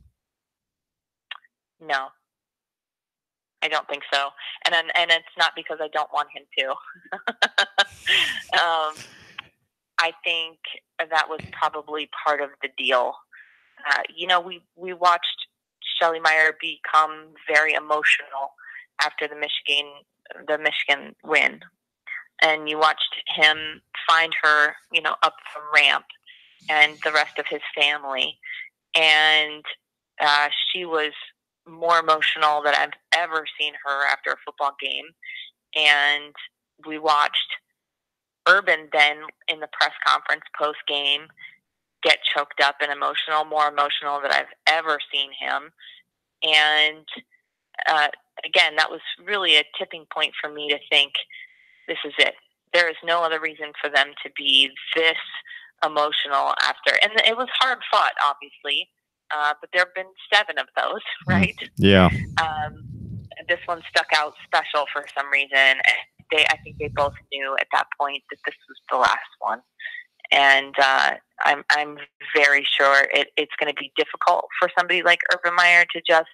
No, I don't think so. And it's not because I don't want him to. I think that was probably part of the deal. We watched Shelley Meyer become very emotional after the Michigan win, and you watched him find her, up from ramp, and the rest of his family, and she was more emotional than I've ever seen her after a football game. And we watched Urban then in the press conference post game get choked up and emotional, more emotional than I've ever seen him. And again, that was really a tipping point for me to think, this is it. There is no other reason for them to be this emotional after. And it was hard fought, obviously, but there have been 7 of those, right? Yeah. This one stuck out special for some reason. I think they both knew at that point that this was the last one. And I'm very sure it's going to be difficult for somebody like Urban Meyer to just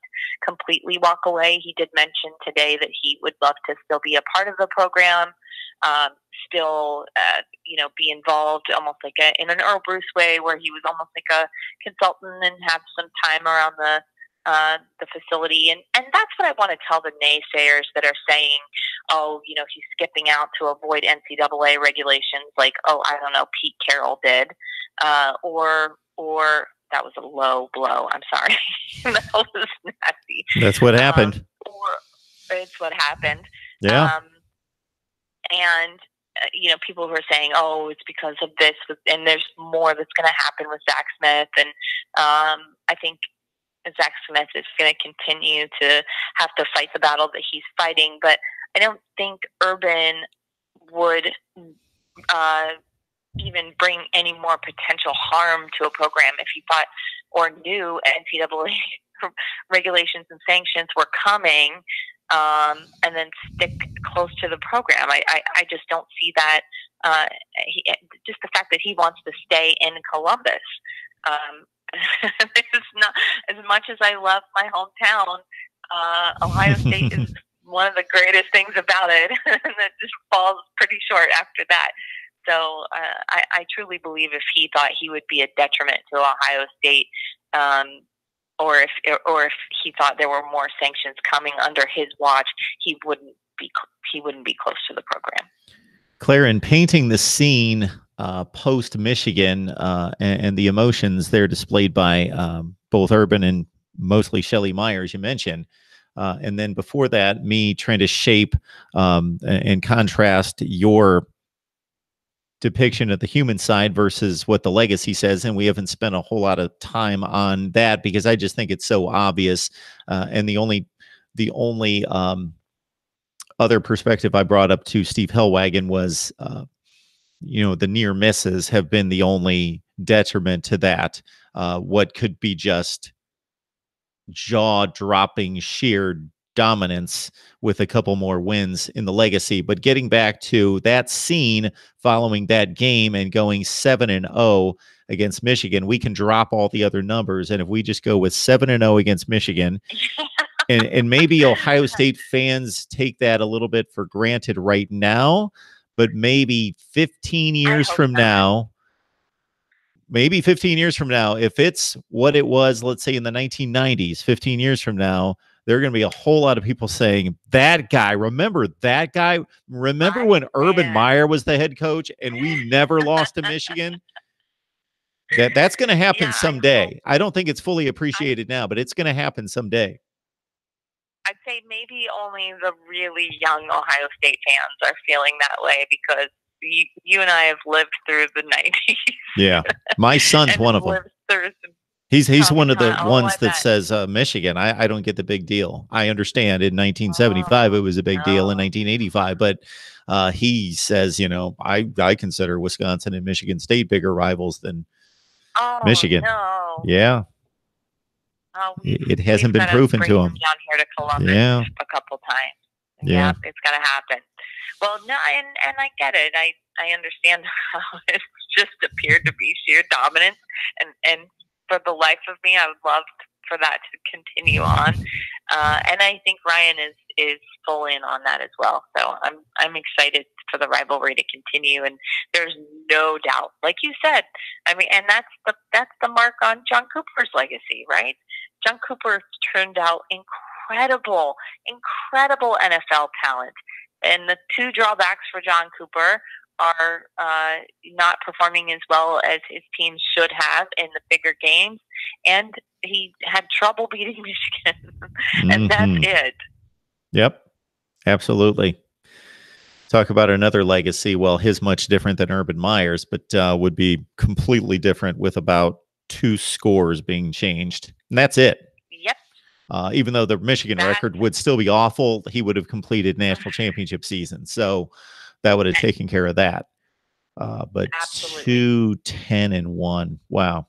completely walk away. He did mention today that he would love to still be a part of the program, still, be involved almost like in an Earl Bruce way, where he was almost like a consultant and have some time around the facility. And that's what I want to tell the naysayers that are saying, he's skipping out to avoid NCAA regulations, like, I don't know, Pete Carroll did, or that was a low blow. I'm sorry. That was nasty. That's what happened. Or it's what happened. Yeah. And people who are saying, it's because of this, and there's more that's going to happen with Zach Smith. And I think Zach Smith is going to continue to have to fight the battle that he's fighting, but I don't think Urban would even bring any more potential harm to a program if he thought or knew NCAA regulations and sanctions were coming, and then stick close to the program. I just don't see that. Just the fact that he wants to stay in Columbus. It's not, as much as I love my hometown, Ohio State is one of the greatest things about it, and that just falls pretty short after that. So I truly believe if he thought he would be a detriment to Ohio State, or if he thought there were more sanctions coming under his watch, he wouldn't be close to the program. Claire, in painting the scene post Michigan and the emotions there displayed by both Urban and mostly Shelley Meyer, as you mentioned, and then before that, me trying to shape and contrast your depiction of the human side versus what the legacy says, and we haven't spent a whole lot of time on that because I just think it's so obvious. And the only other perspective I brought up to Steve Hellwagon was, the near misses have been the only detriment to that. What could be just jaw-dropping sheer dominance with a couple more wins in the legacy. But getting back to that scene following that game and going 7-0 against Michigan, we can drop all the other numbers. And if we just go with 7-0 against Michigan, and maybe Ohio State fans take that a little bit for granted right now, but maybe 15 years from now, if it's what it was, let's say in the 1990s, 15 years from now, there are going to be a whole lot of people saying, that guy, remember that guy? Remember when Urban Meyer was the head coach and we never lost to Michigan? That's going to happen someday. I don't think it's fully appreciated now, but it's going to happen someday. I'd say maybe only the really young Ohio State fans are feeling that way because you and I have lived through the 90s. Yeah. My son's one of them. He's one of the ones I that bet. says Michigan. I don't get the big deal. I understand in 1975 it was a big deal in 1985, but he says, you know, I consider Wisconsin and Michigan State bigger rivals than Michigan. No. Yeah. It hasn't been proven to him. Down here to Columbus a couple times. Yeah, it's got to happen. Well, no, and I get it. I understand how it just appeared to be sheer dominance, and for the life of me, I would love for that to continue on. And I think Ryan is full in on that as well. So I'm excited for the rivalry to continue, and there's no doubt, like you said. I mean, and that's the mark on John Cooper's legacy, right? John Cooper turned out incredible NFL talent, and the two drawbacks for John Cooper are not performing as well as his team should have in the bigger games, and he had trouble beating Michigan, and that's it. Yep, absolutely. Talk about another legacy. Well, his much different than Urban Meyer's, but would be completely different with about 2 scores being changed, and that's it. Yep. Even though the Michigan record would still be awful, he would have completed national championship season. So that would have taken care of that. But Absolutely. 2-10-1. Wow.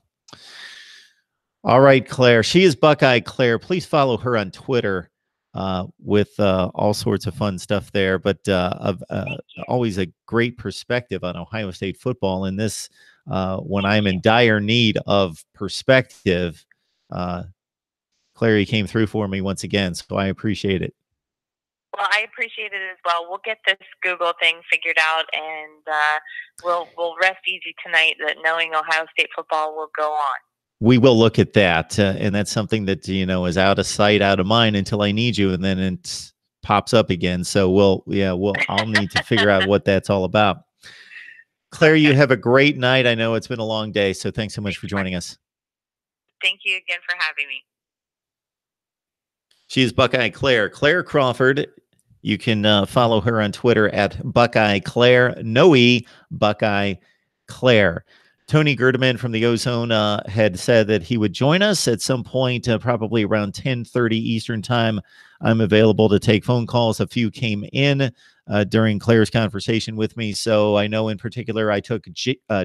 All right, Claire. She is Buckeye Claire. Please follow her on Twitter with all sorts of fun stuff there. But always a great perspective on Ohio State football. And this, when I'm in dire need of perspective, Claire, you came through for me once again, so I appreciate it. Well, I appreciate it as well. We'll get this Google thing figured out, and we'll rest easy tonight that knowing Ohio State football will go on. We will look at that, and that's something that, you know, is out of sight, out of mind until I need you, and then it pops up again. So I'll need to figure out what that's all about. Claire, you have a great night. I know it's been a long day, so thanks so much for joining us. Thank you again for having me. She is Buckeye Claire. Claire Crawford. You can follow her on Twitter at Buckeye Claire. No E, Buckeye Claire. Tony Gerdeman from the Ozone had said that he would join us at some point, probably around 10:30 Eastern time. I'm available to take phone calls. A few came in during Claire's conversation with me. So I know in particular I took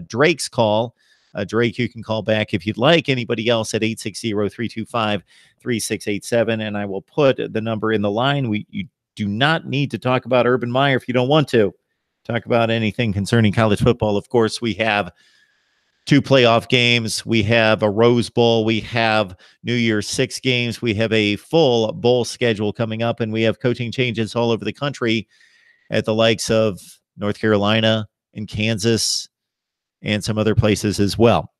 Drake's call. Drake, you can call back if you'd like. Anybody else at 860-325-3687. And I will put the number in the line. You do not need to talk about Urban Meyer if you don't want to. Talk about anything concerning college football. Of course, we have 2 playoff games. We have a Rose Bowl. We have New Year's 6 games. We have a full bowl schedule coming up, and we have coaching changes all over the country at the likes of North Carolina and Kansas and some other places as well.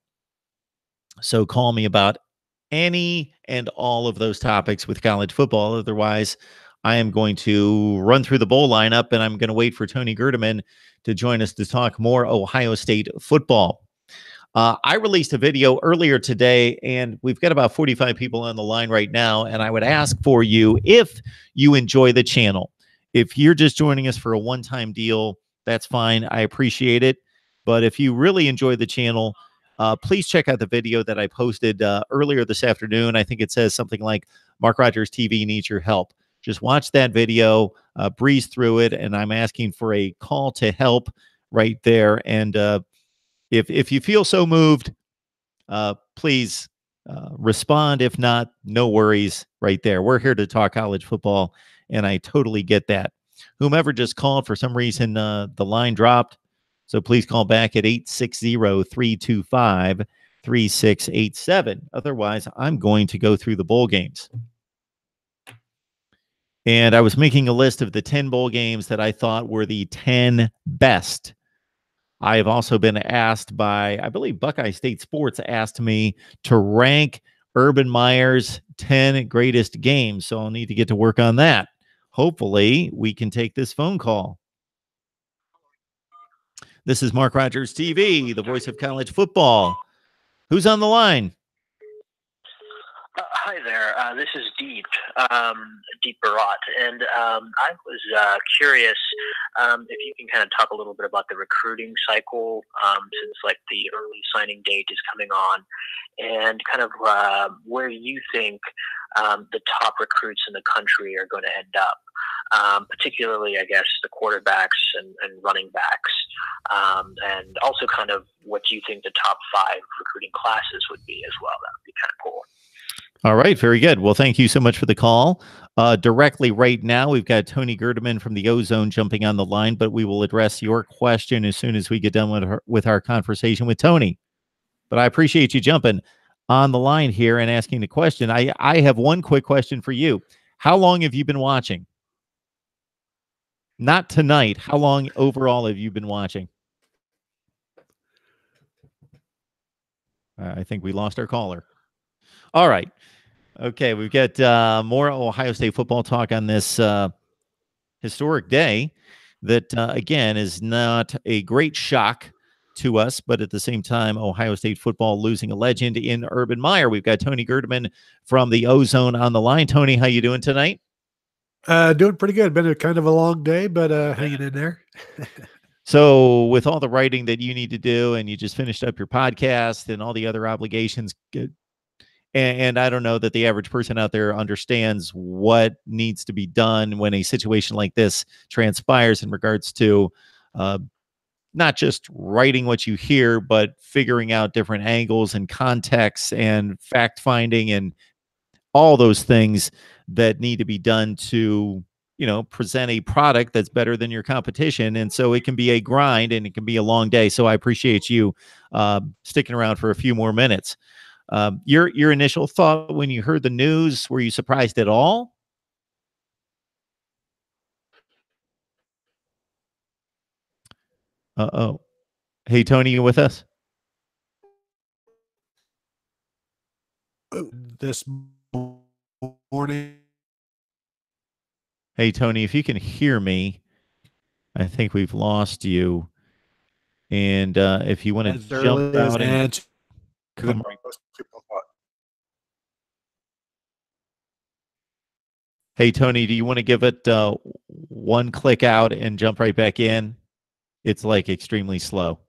So call me about any and all of those topics with college football. Otherwise, I am going to run through the bowl lineup, and I'm going to wait for Tony Gerdeman to join us to talk more Ohio State football. I released a video earlier today, and we've got about 45 people on the line right now, and I would ask for you, if you enjoy the channel, if you're just joining us for a one-time deal, that's fine. I appreciate it. But if you really enjoy the channel, please check out the video that I posted earlier this afternoon. I think it says something like, Mark Rogers TV needs your help. Just watch that video, breeze through it, and I'm asking for a call to help right there. And if you feel so moved, please respond. If not, no worries right there. We're here to talk college football, and I totally get that. Whomever just called, for some reason, the line dropped. So please call back at 860-325-3687. Otherwise, I'm going to go through the bowl games. And I was making a list of the 10 bowl games that I thought were the 10 best. I have also been asked by, I believe Buckeye State Sports asked me to rank Urban Meyer's 10 greatest games. So I'll need to get to work on that. Hopefully, we can take this phone call. This is Mark Rogers TV, the voice of college football. Who's on the line? Hi there. This is Deep Barat, and I was curious if you can kind of talk a little bit about the recruiting cycle since like the early signing date is coming on, and kind of where you think the top recruits in the country are going to end up, particularly, I guess, the quarterbacks and running backs, and also kind of what you think the top 5 recruiting classes would be as well. That would be kind of cool. All right, very good. Well, thank you so much for the call. Directly right now, we've got Tony Gerdeman from the Ozone jumping on the line, but we will address your question as soon as we get done with our conversation with Tony. But I appreciate you jumping on the line here and asking the question. I have one quick question for you. How long have you been watching? Not tonight. How long overall have you been watching? I think we lost our caller. All right. Okay, we've got more Ohio State football talk on this historic day that, again, is not a great shock to us, but at the same time, Ohio State football losing a legend in Urban Meyer. We've got Tony Gerdeman from the Ozone on the line. Tony, how you doing tonight? Doing pretty good. Been a kind of a long day, but hanging in there. So with all the writing that you need to do, and you just finished up your podcast and all the other obligations, and I don't know that the average person out there understands what needs to be done when a situation like this transpires in regards to not just writing what you hear, but figuring out different angles and contexts and fact finding and all those things that need to be done to, present a product that's better than your competition. And so it can be a grind and it can be a long day. So I appreciate you sticking around for a few more minutes. Your initial thought when you heard the news, were you surprised at all? Uh-oh. Hey, Tony, you with us? This morning. Hey, Tony, if you can hear me, I think we've lost you. And if you want to jump out and come right. Hey, Tony, do you want to give it one click out and jump right back in? It's like extremely slow.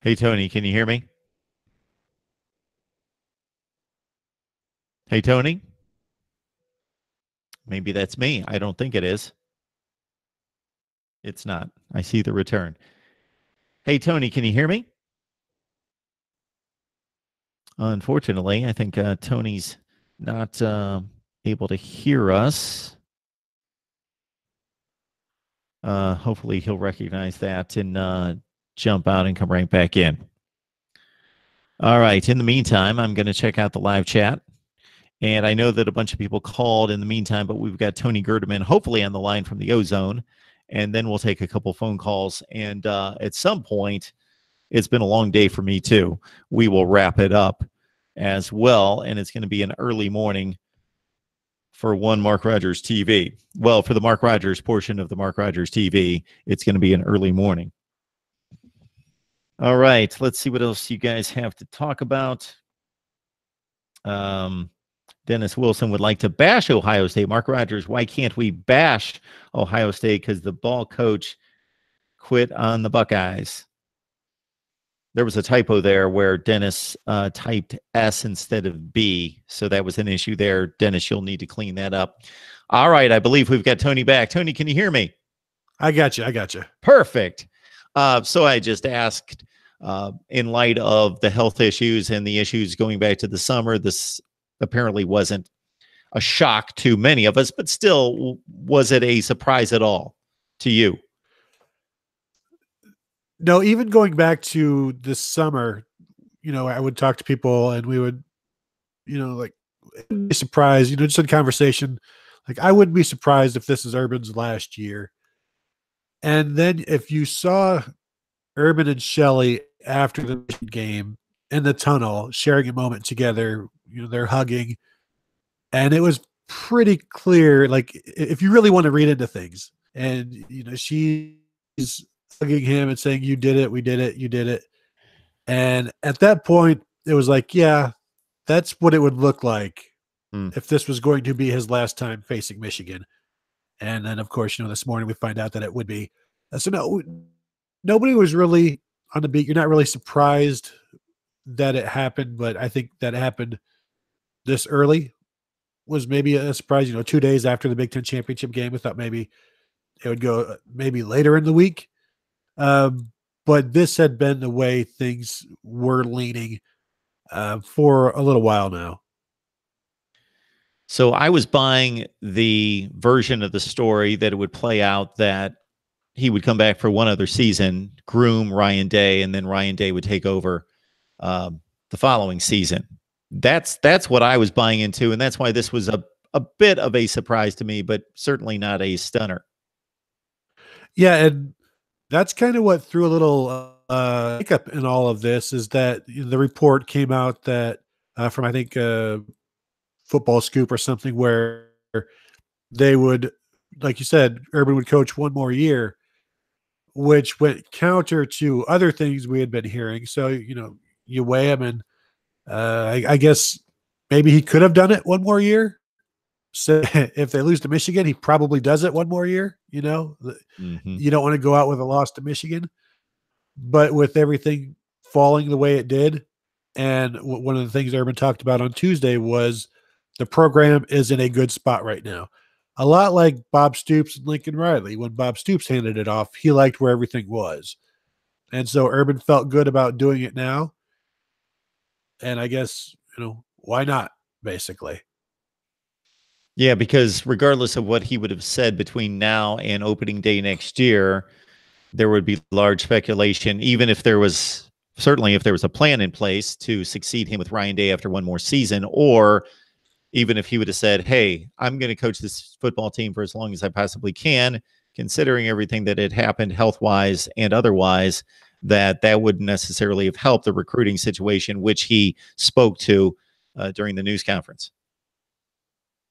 Hey, Tony, can you hear me? Hey, Tony? Maybe that's me. I don't think it is. It's not. I see the return. Hey, Tony, can you hear me? Unfortunately, I think Tony's not able to hear us. Hopefully he'll recognize that and jump out and come right back in. All right. In the meantime, I'm going to check out the live chat. And I know that a bunch of people called in the meantime, but we've got Tony Gerdeman hopefully on the line from the Ozone. And then we'll take a couple phone calls. And at some point, it's been a long day for me too. We will wrap it up as well. And it's going to be an early morning for one Mark Rogers TV. Well, for the Mark Rogers portion of the Mark Rogers TV, it's going to be an early morning. All right, let's see what else you guys have to talk about. Dennis Wilson would like to bash Ohio State. Mark Rogers, why can't we bash Ohio State? Because the ball coach quit on the Buckeyes. There was a typo there where Dennis typed S instead of B. So that was an issue there. Dennis, you'll need to clean that up. All right, I believe we've got Tony back. Tony, can you hear me? I got you. Perfect. So I just asked, in light of the health issues and the issues going back to the summer, this apparently wasn't a shock to many of us, but still, was it a surprise at all to you? No, even going back to this summer, I would talk to people and we would, like, be surprised, just in conversation, like, I wouldn't be surprised if this is Urban's last year. And then if you saw Urban and Shelley after the game in the tunnel, sharing a moment together, they're hugging. And it was pretty clear, like, if you really want to read into things, and, she's hugging him and saying, "You did it, we did it, you did it." And at that point, it was like, yeah, that's what it would look like if this was going to be his last time facing Michigan. And then, of course, this morning we find out that it would be. So no, nobody was really on the beat. You're not really surprised that it happened, but I think that it happened this early was maybe a surprise. 2 days after the Big Ten championship game, we thought maybe it would go maybe later in the week. But this had been the way things were leaning for a little while now. So I was buying the version of the story that it would play out that he would come back for one other season, groom Ryan Day, and then Ryan Day would take over the following season. That's what I was buying into, and that's why this was a bit of a surprise to me, but certainly not a stunner. Yeah, and that's kind of what threw a little hiccup in all of this is that the report came out that from, I think, Football Scoop or something, where they would, like you said, Urban would coach one more year, which went counter to other things we had been hearing. So, you weigh him, and I guess maybe he could have done it one more year. So if they lose to Michigan, he probably does it one more year. You don't want to go out with a loss to Michigan, but with everything falling the way it did, and one of the things Urban talked about on Tuesday was the program is in a good spot right now. A lot like Bob Stoops and Lincoln Riley. When Bob Stoops handed it off, he liked where everything was. And so Urban felt good about doing it now. And I guess, why not, basically? Yeah, because regardless of what he would have said between now and opening day next year, there would be large speculation, even if there was a plan in place to succeed him with Ryan Day after one more season, or even if he would have said, hey, I'm going to coach this football team for as long as I possibly can, considering everything that had happened health-wise and otherwise, that wouldn't necessarily have helped the recruiting situation, which he spoke to during the news conference.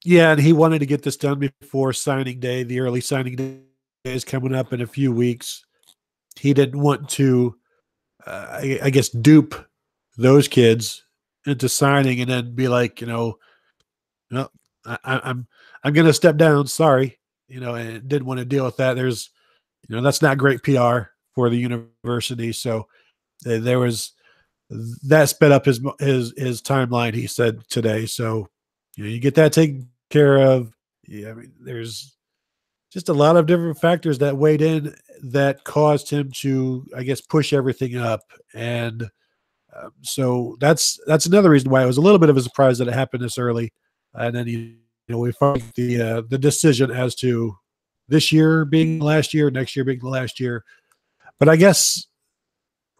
Yeah, and he wanted to get this done before signing day. The early signing day is coming up in a few weeks. He didn't want to, I guess, dupe those kids into signing and then be like, I'm going to step down. Sorry, and didn't want to deal with that. There's, that's not great PR for the university. So there was that sped up his timeline. He said today. So you get that taken care of. Yeah, I mean, there's just a lot of different factors that weighed in that caused him to, I guess, push everything up. And so that's another reason why it was a little bit of a surprise that it happened this early. And then, we find the decision as to this year being the last year, next year being the last year. But I guess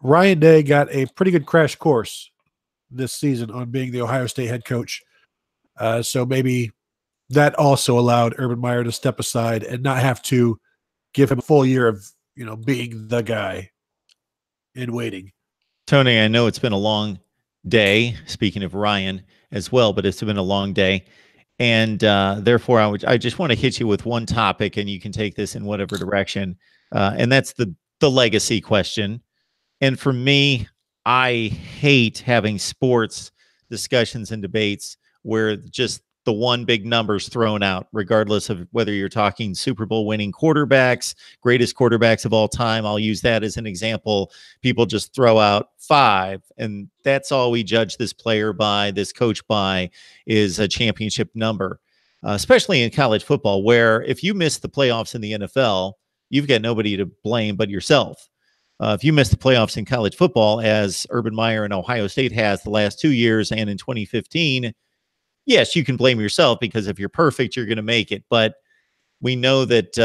Ryan Day got a pretty good crash course this season on being the Ohio State head coach. So maybe that also allowed Urban Meyer to step aside and not have to give him a full year of, being the guy in waiting. Tony, I know it's been a long day, speaking of Ryan as well, but it's been a long day. And therefore, I just want to hit you with one topic, and you can take this in whatever direction. And that's the legacy question. And for me, I hate having sports discussions and debates where just the one big number's thrown out, regardless of whether you're talking Super Bowl winning quarterbacks, greatest quarterbacks of all time. I'll use that as an example. People just throw out 5, and that's all we judge this player by, this coach by, is a championship number, especially in college football, where if you miss the playoffs in the NFL, you've got nobody to blame but yourself. If you miss the playoffs in college football, as Urban Meyer and Ohio State has the last 2 years and in 2015, yes, you can blame yourself, because if you're perfect, you're going to make it. But we know that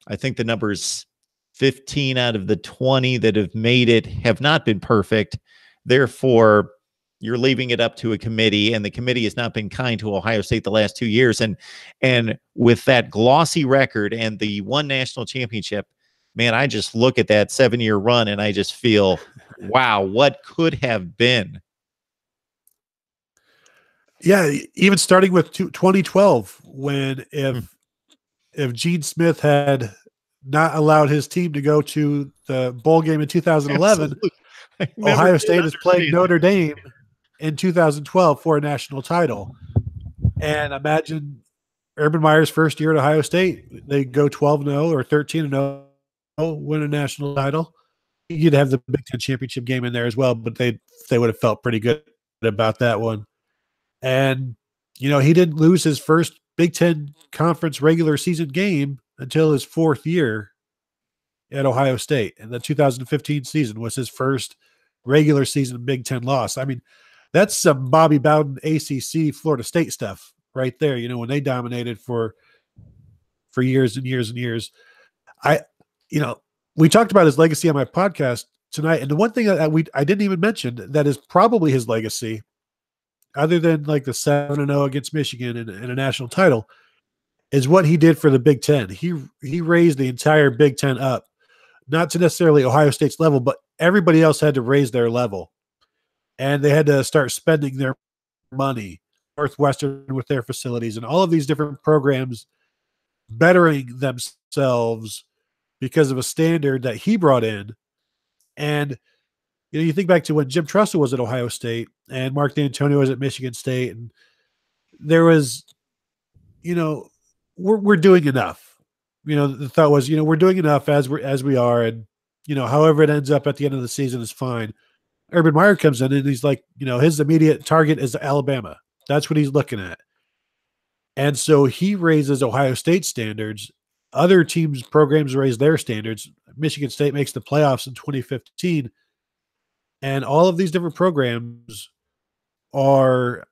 I think the numbers 15 out of the 20 that have made it have not been perfect. Therefore, you're leaving it up to a committee, and the committee has not been kind to Ohio State the last 2 years. And with that glossy record and the one national championship, man, I just look at that 7-year run and I just feel, wow, what could have been? Yeah, even starting with 2012, when if Gene Smith had not allowed his team to go to the bowl game in 2011, Ohio State is playing Notre Dame in 2012 for a national title. And imagine Urban Meyer's first year at Ohio State, they go 12-0 or 13-0, win a national title. You'd have the Big Ten championship game in there as well, but they would have felt pretty good about that one. And, he didn't lose his first Big Ten conference regular season game until his fourth year at Ohio State. And the 2015 season was his first regular season Big Ten loss. I mean, that's some Bobby Bowden ACC Florida State stuff right there. When they dominated for years and years and years. We talked about his legacy on my podcast tonight, and the one thing that I didn't even mention that is probably his legacy, other than like the 7-0 against Michigan and a national title, is what he did for the Big Ten. He raised the entire Big Ten up, not to necessarily Ohio State's level, but everybody else had to raise their level, and they had to start spending their money. Northwestern with their facilities and all of these different programs bettering themselves because of a standard that he brought in. And you think back to when Jim Tressel was at Ohio State and Mark D'Antonio was at Michigan State, and there was, we're doing enough. The thought was, we're doing enough as we are, and however it ends up at the end of the season is fine. Urban Meyer comes in and he's like, his immediate target is Alabama. That's what he's looking at. And so he raises Ohio State standards. Other teams' programs raise their standards. Michigan State makes the playoffs in 2015. And all of these different programs are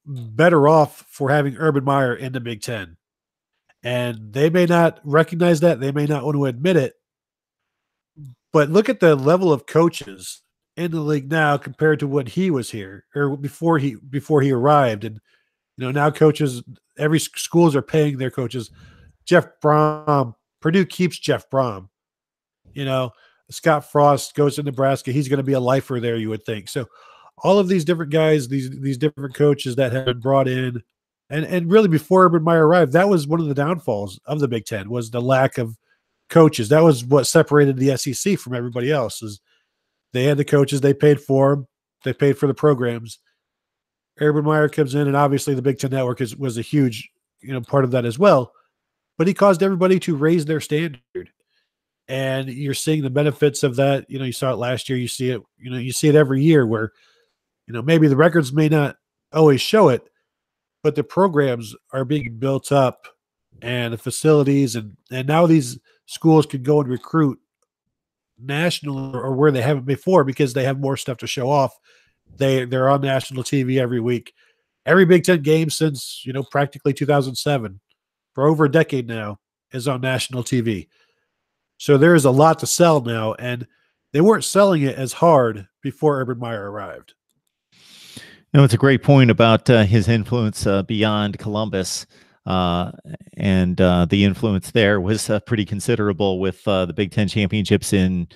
better off for having Urban Meyer in the Big Ten. And they may not recognize that. They may not want to admit it. But look at the level of coaches in the league now compared to when he was here or before he arrived. And, now coaches, every schools are paying their coaches. Jeff Brom, Purdue keeps Jeff Brom. Scott Frost goes to Nebraska. He's going to be a lifer there, you would think. So all of these different guys, these different coaches that have been brought in, and really before Urban Meyer arrived, that was one of the downfalls of the Big Ten, was the lack of coaches. That was what separated the SEC from everybody else. Is they had the coaches, they paid for them, they paid for the programs. Urban Meyer comes in, and obviously the Big Ten Network was a huge, part of that as well. But he caused everybody to raise their standard, and you're seeing the benefits of that. You saw it last year. You see it. You see it every year where, maybe the records may not always show it, but the programs are being built up, and the facilities, and now these schools can go and recruit national or where they haven't before because they have more stuff to show off. They're on national TV every week. Every Big Ten game since, practically 2007, for over a decade now, is on national TV. So there is a lot to sell now, and they weren't selling it as hard before Urban Meyer arrived. It's a great point about his influence beyond Columbus. And the influence there was pretty considerable with the Big Ten championships in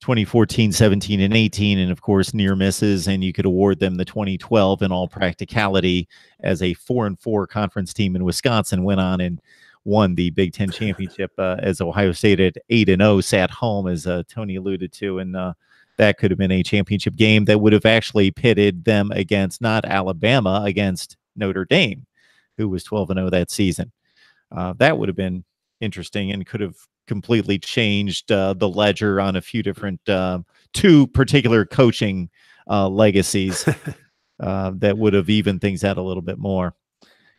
2014, 17, and 18, and of course near misses, and you could award them the 2012 in all practicality as a 4-4 conference team in Wisconsin went on and won the Big Ten championship as Ohio State at 8-0 sat home, as Tony alluded to, and that could have been a championship game that would have actually pitted them against not Alabama, against Notre Dame, who was 12-0 that season. That would have been interesting and could have completely changed the ledger on a few different two particular coaching legacies that would have evened things out a little bit more.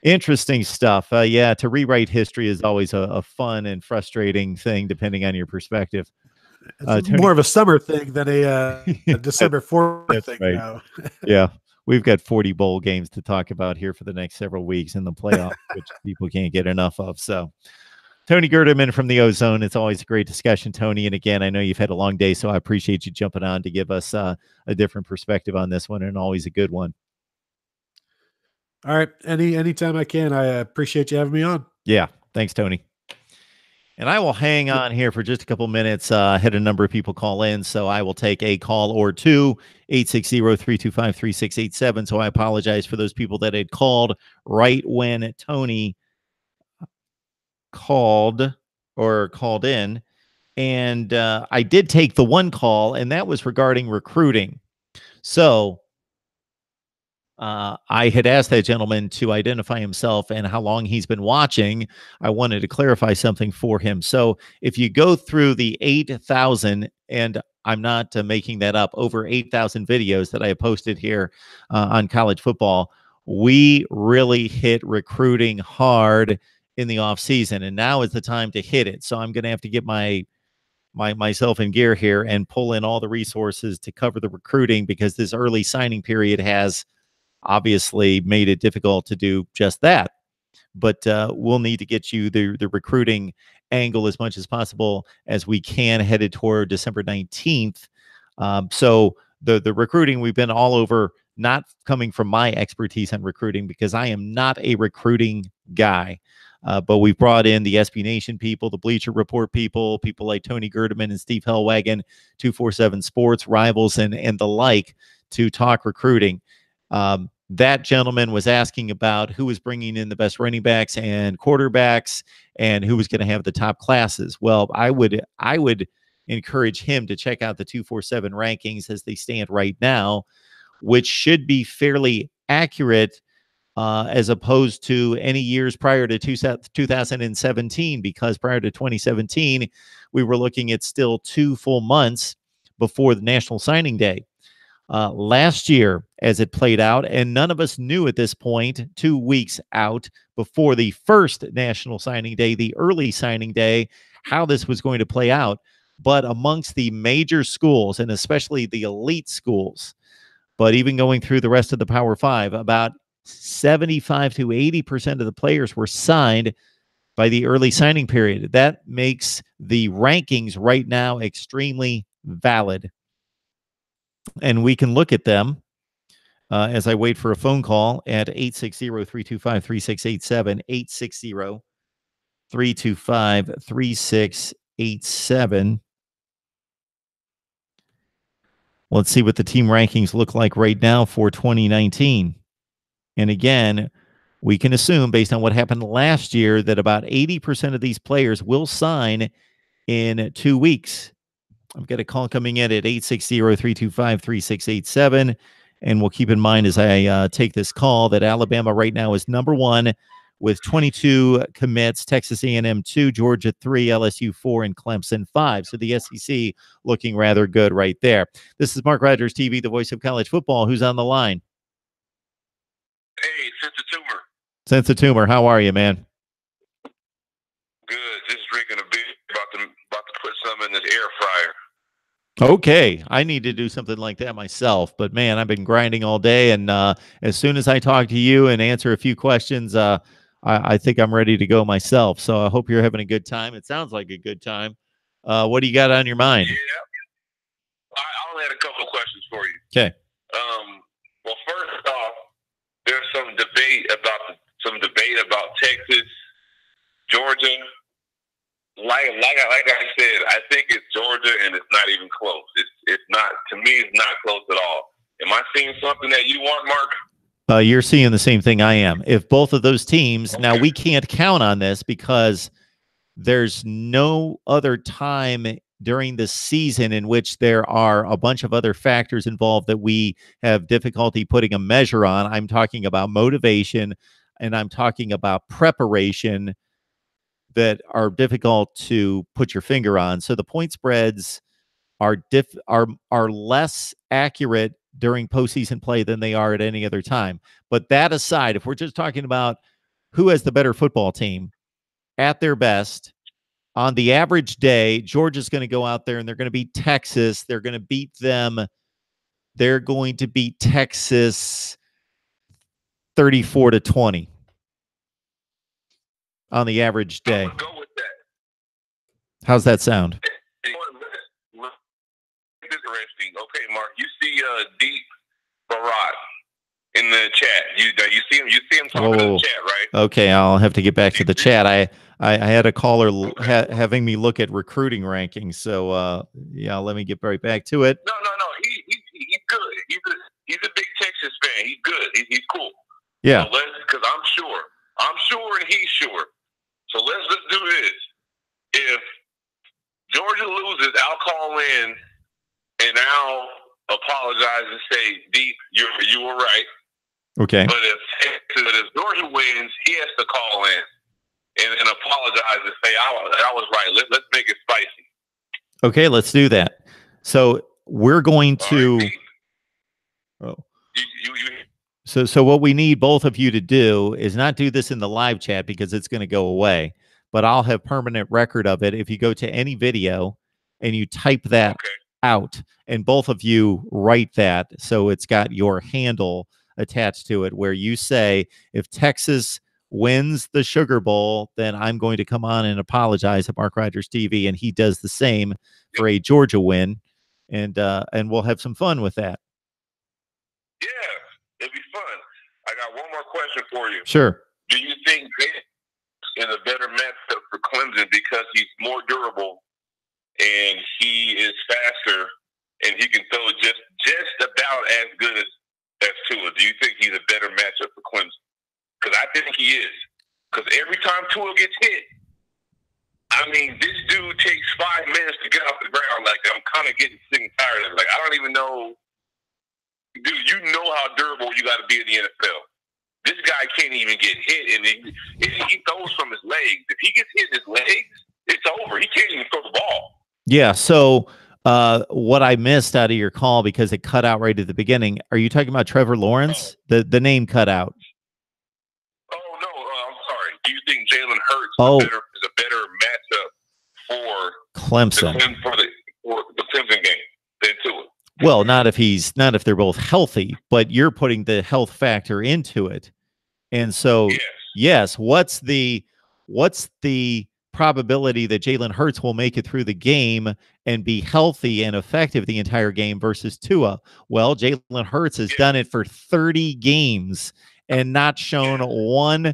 Interesting stuff. Yeah, to rewrite history is always a fun and frustrating thing, depending on your perspective. It's more of a summer thing than a December 4th thing right now. Yeah. We've got 40 bowl games to talk about here for the next several weeks in the playoff, which people can't get enough of. So, Tony Gerdeman from the Ozone. It's always a great discussion, Tony. And again, I know you've had a long day, so I appreciate you jumping on to give us a different perspective on this one, and always a good one. All right. Anytime I can. I appreciate you having me on. Yeah. Thanks, Tony. And I will hang on here for just a couple minutes. Had a number of people call in, so I will take a call or two, 860-325-3687. So I apologize for those people that had called right when Tony called or called in, and I did take the one call, and that was regarding recruiting. So I had asked that gentleman to identify himself and how long he's been watching. I wanted to clarify something for him. So if you go through the 8,000, and I'm not making that up, over 8,000 videos that I have posted here on college football, we really hit recruiting hard in the off season, and now is the time to hit it. So I'm going to have to get myself in gear here and pull in all the resources to cover the recruiting, because this early signing period has obviously made it difficult to do just that. But we'll need to get you the recruiting angle as much as possible as we can, headed toward December 19th. So the recruiting, we've been all over, not coming from my expertise on recruiting, because I am not a recruiting guy. But we've brought in the SB Nation people, the Bleacher Report people like Tony Gerdeman and Steve Hellwagon, 247 Sports, Rivals, and the like, to talk recruiting. That gentleman was asking about who was bringing in the best running backs and quarterbacks, and who was going to have the top classes. Well, I would encourage him to check out the 247 rankings as they stand right now, which should be fairly accurate, as opposed to any years prior to 2017, because prior to 2017, we were looking at still 2 full months before the National Signing Day. Last year, as it played out, and none of us knew at this point, 2 weeks out before the first National Signing Day, the early signing day, how this was going to play out. But amongst the major schools, and especially the elite schools, but even going through the rest of the Power Five, about 75 to 80% of the players were signed by the early signing period. That makes the rankings right now extremely valid. And we can look at them as I wait for a phone call at 860-325-3687, 860-325-3687. Let's see what the team rankings look like right now for 2019. And again, we can assume, based on what happened last year, that about 80% of these players will sign in 2 weeks. I've got a call coming in at 860-325-3687. And we'll keep in mind as I take this call that Alabama right now is number 1 with 22 commits, Texas A&M 2, Georgia 3, LSU 4, and Clemson 5. So the SEC looking rather good right there. This is Mark Rogers TV, the voice of college football. Who's on the line? Hey, Sense of Tumor. Sense of Tumor, how are you, man? Good. Just drinking a bit. About to put some in this air fryer. Okay, I need to do something like that myself, but man, I've been grinding all day, and as soon as I talk to you and answer a few questions, I think I'm ready to go myself. So I hope you're having a good time. It sounds like a good time. What do you got on your mind? Yeah, I only had a couple of questions for you. Okay. Well, first off, there's some debate about Texas, Georgia. Like I said, I think it's Georgia, and it's not even close. It's not, to me, it's not close at all. Am I seeing something that you want, Mark? You're seeing the same thing I am. If both of those teams, now we can't count on this because there's no other time during the season in which there are a bunch of other factors involved that we have difficulty putting a measure on. I'm talking about motivation, and I'm talking about preparation that are difficult to put your finger on. So the point spreads are less accurate during postseason play than they are at any other time. But that aside, if we're just talking about who has the better football team at their best, on the average day, Georgia's going to go out there and they're going to beat Texas. They're going to beat them. They're going to beat Texas 34-20 on the average day. I would go with that. How's that sound? Interesting. Okay, Mark. You see Deep Barat in the chat. You see him. You see him talking in the chat, right? Okay, I'll have to get back to the chat. I had a caller having me look at recruiting rankings. So yeah, let me get right back to it. No. He's good. He's a big Texas fan. He's good. He's cool. Yeah. So because I'm sure, and he's sure. So let's just do this. Georgia loses, I'll call in and I'll apologize and say, Deep, you were right. Okay. But if Georgia wins, he has to call in and apologize and say, I was right. Let's make it spicy. Okay, let's do that. So we're going to. Right, So what we need both of you to do is not do this in the live chat because it's going to go away, but I'll have permanent record of it. If you go to any video and you type that out, and both of you write that, so it's got your handle attached to it, where you say, if Texas wins the Sugar Bowl, then I'm going to come on and apologize at Mark Rogers TV, and he does the same for a Georgia win, and we'll have some fun with that. Yeah, it'd be fun. I got one more question for you. Sure. Do you think Jalen is a better matchup for Clemson because he's more durable and he is faster and he can throw just about as good as Tua? Do you think he's a better matchup for Clemson? Because I think he is. Because every time Tua gets hit, I mean, this dude takes 5 minutes to get off the ground. Like, I'm kind of getting sick and tired of it. Like, I don't even know. Dude, you know how durable you got to be in the NFL. This guy can't even get hit, and he throws from his legs. If he gets hit in his legs, it's over. He can't even throw the ball. Yeah, so what I missed out of your call because it cut out right at the beginning, are you talking about Trevor Lawrence? The name cut out. Oh, no, I'm sorry. Do you think Jalen Hurts is a better matchup for Clemson? For the Clemson game than Tua? Well, not if they're both healthy, but you're putting the health factor into it. And so, yes, what's the probability that Jalen Hurts will make it through the game and be healthy and effective the entire game versus Tua? Well, Jalen Hurts has done it for 30 games and not shown one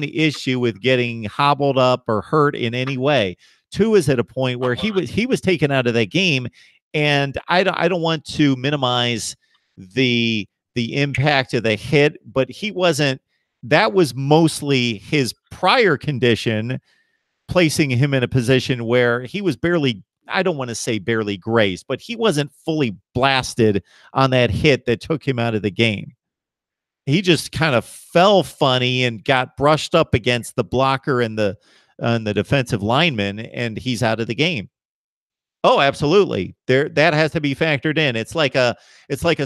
issue with getting hobbled up or hurt in any way. Tua's at a point where he was taken out of that game. And I don't want to minimize the impact of the hit, but he wasn't. That was mostly his prior condition, placing him in a position where he was barely, I don't want to say barely grazed, but he wasn't fully blasted on that hit that took him out of the game. He just kind of fell funny and got brushed up against the blocker and the defensive lineman, and he's out of the game. Oh, absolutely. That has to be factored in. It's like a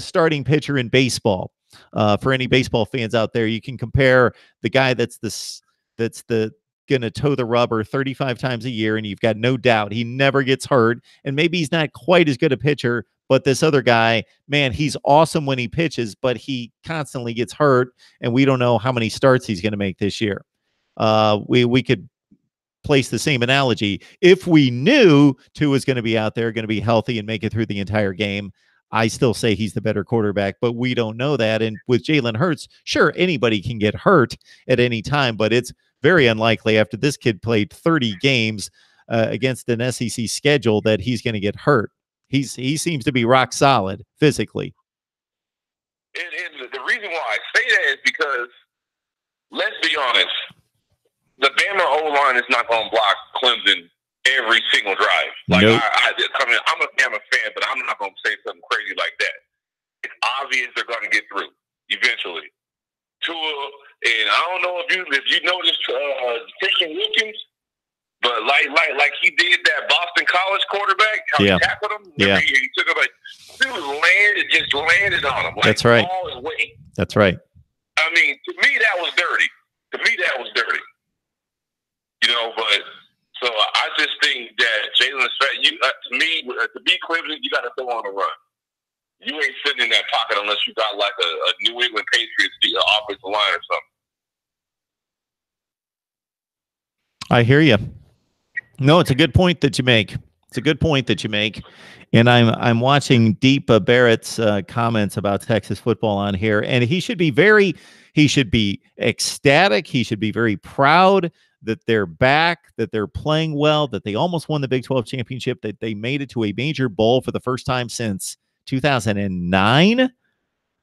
starting pitcher in baseball. For any baseball fans out there, you can compare the guy that's gonna toe the rubber 35 times a year, and you've got no doubt he never gets hurt. And maybe he's not quite as good a pitcher, but this other guy, man, he's awesome when he pitches, but he constantly gets hurt, and we don't know how many starts he's going to make this year. We could place the same analogy. If we knew Tua was going to be out there, going to be healthy and make it through the entire game, I still say he's the better quarterback, but we don't know that. And with Jalen Hurts, sure, anybody can get hurt at any time, but it's very unlikely after this kid played 30 games against an SEC schedule that he's going to get hurt. He seems to be rock solid physically. And the reason why I say that is because, let's be honest, the Bama O-line is not going to block Clemson every single drive. Like, nope. I'm a Bama fan, but I'm not going to say something crazy like that. It's obvious they're going to get through eventually. Tua, and I don't know if you noticed Christian Wilkins, but like he did that Boston College quarterback, how he tackled him. Yeah. He took him just landed on him. Like, that's right. All his weight. That's right. I mean, to me that was dirty. You know, but so I just think that Jalen's to me, to beat Clemson, you got to throw on a run. You ain't sitting in that pocket unless you got like a New England Patriots offensive line or something. I hear you. No, it's a good point that you make. And I'm watching Deep Barrett's comments about Texas football on here, and he should be ecstatic. He should be very proud that they're back, that they're playing well, that they almost won the Big 12 championship, that they made it to a major bowl for the first time since 2009.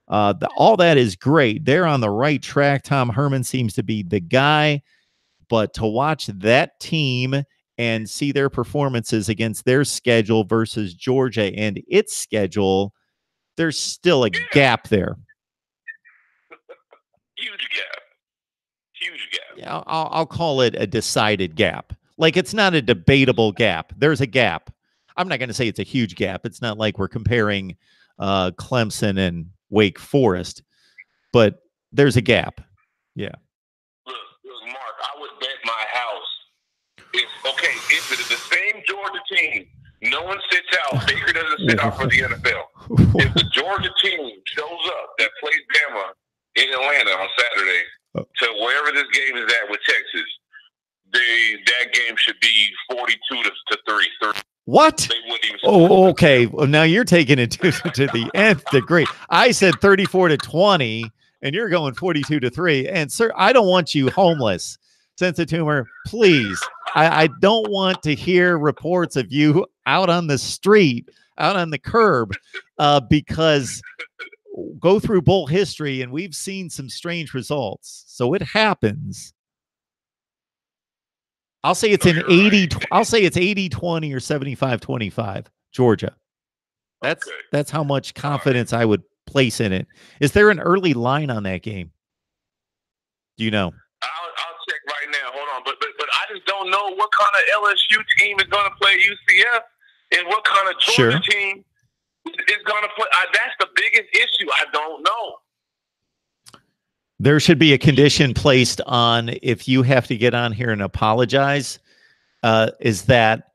All that is great. They're on the right track. Tom Herman seems to be the guy, but to watch that team and see their performances against their schedule versus Georgia and its schedule, there's still a gap there. Huge gap. Huge gap. Yeah, I'll call it a decided gap. Like, it's not a debatable gap. There's a gap. I'm not going to say it's a huge gap. It's not like we're comparing Clemson and Wake Forest, but there's a gap. Yeah. Look, Mark, I would bet my house. If it is the same Georgia team, no one sits out. Baker doesn't sit out for the NFL. If the Georgia team shows up that plays Bama in Atlanta on Saturday to wherever this game is at with Texas, that game should be 42 to 3. What? They wouldn't even. Oh, okay. Well, now you're taking it to the nth degree. I said 34-20, and you're going 42-3. And sir, I don't want you homeless. Sense of humor, please. I don't want to hear reports of you out on the street, out on the curb, because go through bowl history, and we've seen some strange results. So it happens. I'll say it's an 80. I'll say it's 80-20 or 75-25, Georgia. That's how much confidence I would place in it. Is there an early line on that game? Do you know? I'll check right now. Hold on, but I just don't know what kind of LSU team is going to play UCF and what kind of Georgia team is going to play. That's the biggest issue. I don't know. There should be a condition placed on if you have to get on here and apologize, is that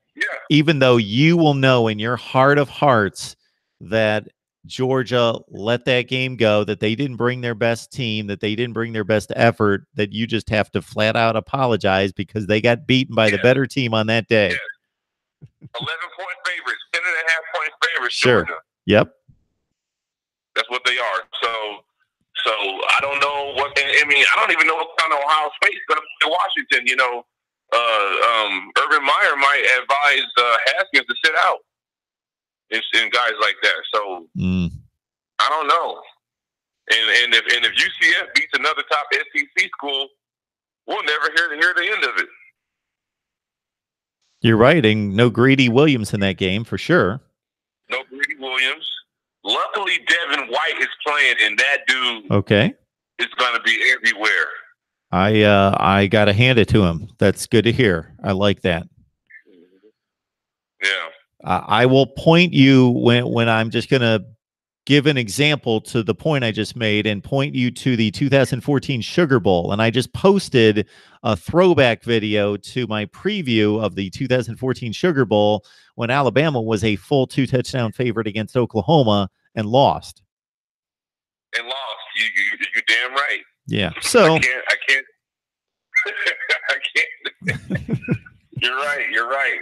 even though you will know in your heart of hearts that Georgia let that game go, that they didn't bring their best team, that they didn't bring their best effort, that you just have to flat out apologize because they got beaten by the better team on that day. 11-point favorites, 10.5-point favorites. Sure. Georgia. Yep. That's what they are. So I don't know what. I mean, I don't even know what kind of Ohio State is going to play Washington. You know, Urban Meyer might advise Haskins to sit out and guys like that. So I don't know. And if UCF beats another top SEC school, we'll never hear the end of it. You're right, and no Greedy Williams in that game for sure. No Greedy Williams. Luckily, Devin White is playing, and that dude is going to be everywhere. I got to hand it to him. That's good to hear. I like that. Yeah. I will point you when I'm just going to give an example to the point I just made and point you to the 2014 Sugar Bowl. And I just posted a throwback video to my preview of the 2014 Sugar Bowl when Alabama was a full 2-touchdown favorite against Oklahoma and lost. You're damn right. Yeah. So I can't. I can't. You're right.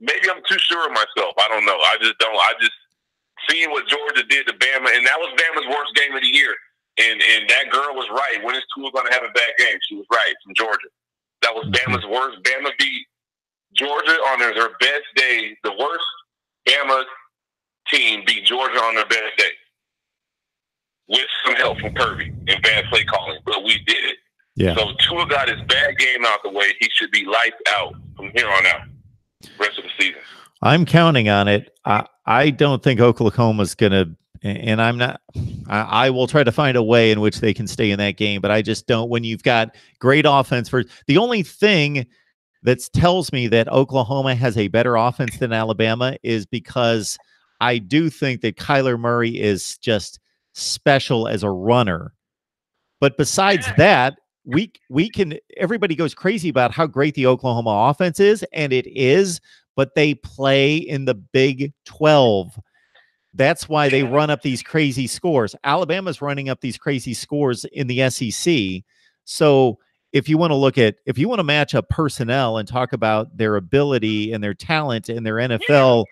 Maybe I'm too sure of myself. I don't know. I just seeing what Georgia did to Bama, and that was Bama's worst game of the year. And that girl was right. When is Tua going to have a bad game? She was right, from Georgia. That was Bama's worst. Bama beat Georgia on their best day. The worst Bama team beat Georgia on their best day. With some help from Kirby and bad play calling. But we did it. Yeah. So Tua got his bad game out the way. He should be lights out from here on out. Rest of the season. I'm counting on it. I don't think Oklahoma's going to, and I'm not, I will try to find a way in which they can stay in that game, but I just don't, when you've got great offense the only thing that tells me that Oklahoma has a better offense than Alabama is because I do think that Kyler Murray is just special as a runner. But besides that, we can, everybody goes crazy about how great the Oklahoma offense is, and it is, but they play in the Big 12. That's why they run up these crazy scores. Alabama's running up these crazy scores in the SEC. So if you want to match up personnel and talk about their ability and their talent and their NFL,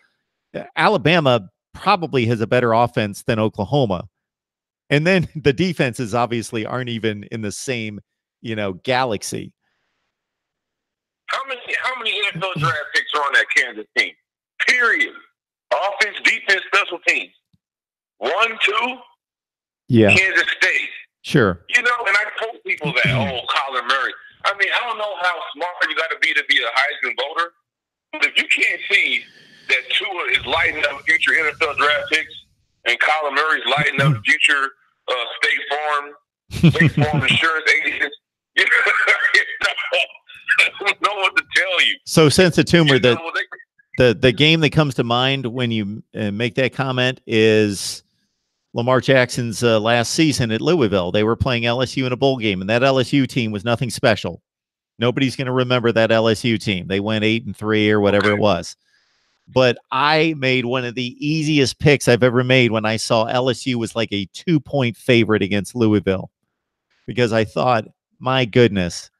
Alabama probably has a better offense than Oklahoma. And then the defenses obviously aren't even in the same, galaxy. How many NFL draft picks are on that Kansas team? Period. Offense, defense, special teams. 1, 2. Yeah. Kansas State. Sure. And I told people that, Kyler Murray. I I mean, I don't know how smart you got to be a Heisman voter, but if you can't see that Tua is lighting up future NFL draft picks and Kyler Murray's lighting up future State Farm insurance agents, you don't know what to tell you. So, sense of tumor, the game that comes to mind when you make that comment is Lamar Jackson's last season at Louisville. They were playing LSU in a bowl game, and that LSU team was nothing special. Nobody's going to remember that LSU team. They went 8-3 or whatever it was. But I made one of the easiest picks I've ever made when I saw LSU was like a 2-point favorite against Louisville, because I thought, my goodness,